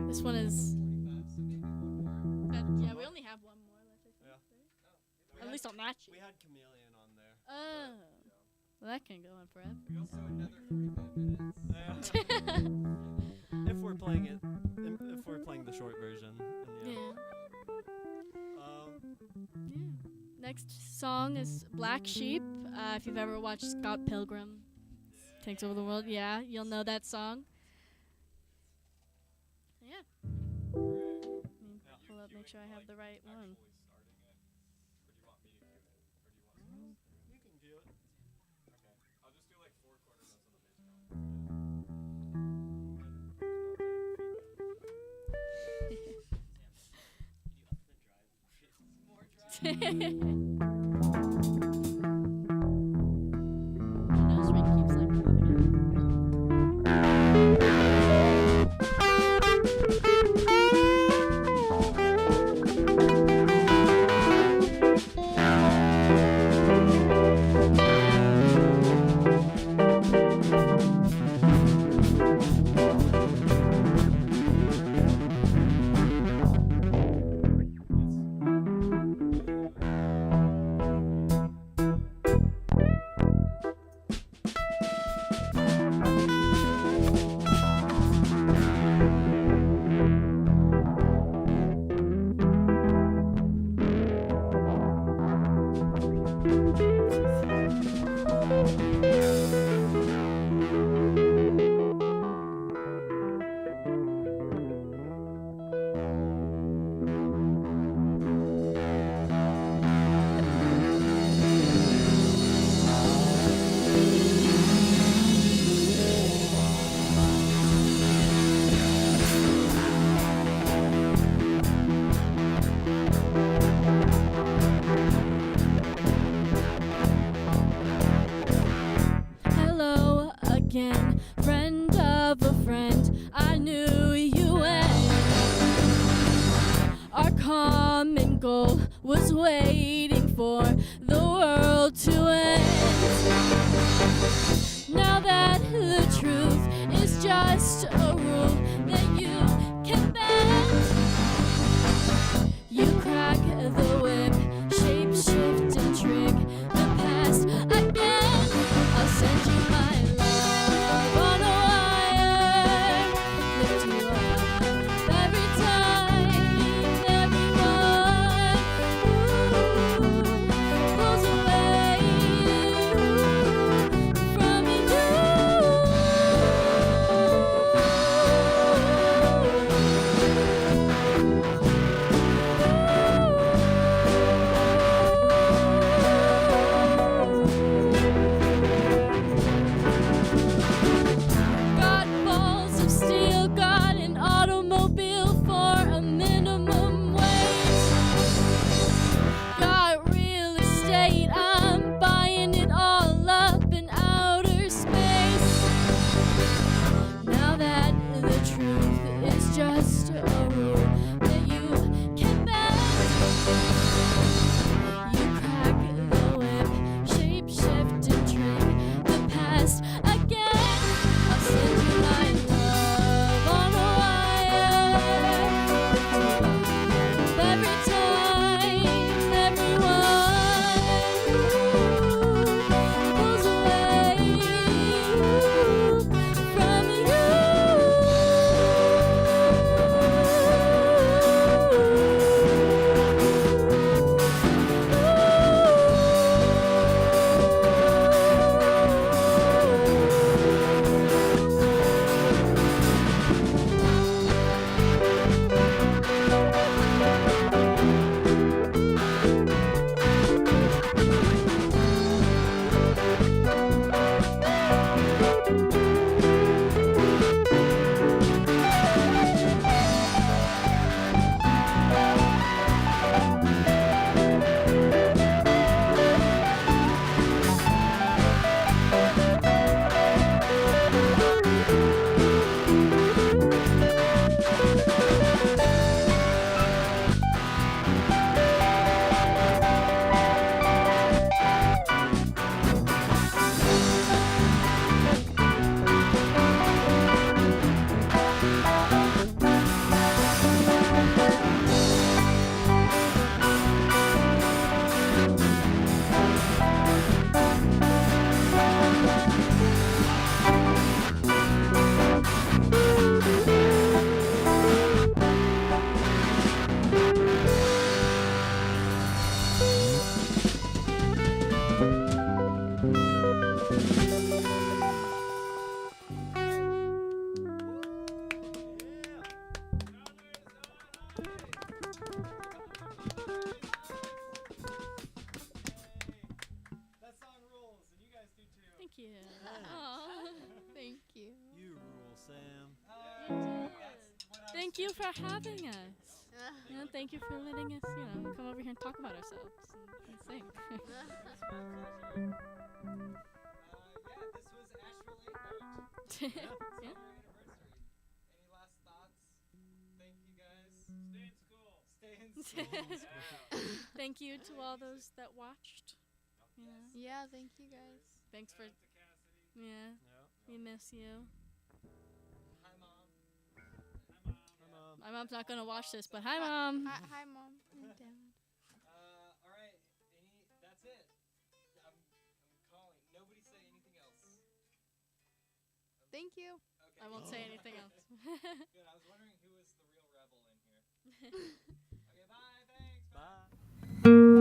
This one is. Yeah, we only have one more left. I think, right? At least on that sheet. We had Chameleon on there. Oh. Well, that can go on forever. We also another 45 minutes. If we're playing it, if we're playing the short version. Yeah. Yeah. Next song is Black Sheep. If you've ever watched Scott Pilgrim Takes Over the World, yeah, you'll know that song. Yeah. Let me pull up, make sure I have the right one. You can do it. Okay. I'll just do like 4 quarter notes on the bass drum. My nose ring keeps like moving. of a friend. I knew you and our common goal was waiting for the world to end. Now that the truth is just a rule that you can bend, you crack the whip, shape, shift, and trick the past again. I'll send you my love on a wire, lift you up every time, everyone pulls away from you. Got balls of steel, got an automobile for a minimum wage. Got real estate, I'm buying it all up in outer space. Now that the truth is just a rule that you can bend, you crack the whip, shape, shift, and trick the past again. I'll send you my love on a wire, every time, everyone pulls away from That song rules, and you guys do too. Thank you. Aw, thank you. You rule, Sam. Thank you for having us. Thank you for letting us, come over here and talk about ourselves and sing. Yeah, this was Asheville 8 Note. Yeah. Anniversary. Any last thoughts? Thank you guys. Stay in school. Thank you to all those that watched. Yeah, thank you guys. Thanks for. Yeah. We miss you. Hi, Mom. My mom's not gonna watch this, but hi, Mom. Hi, Mom and Dad. All right. That's it. I'm calling. Nobody say anything else. Thank you. Okay. I won't say anything else. Good. I was wondering who was the real rebel in here. Okay. Bye. Thanks. Bye.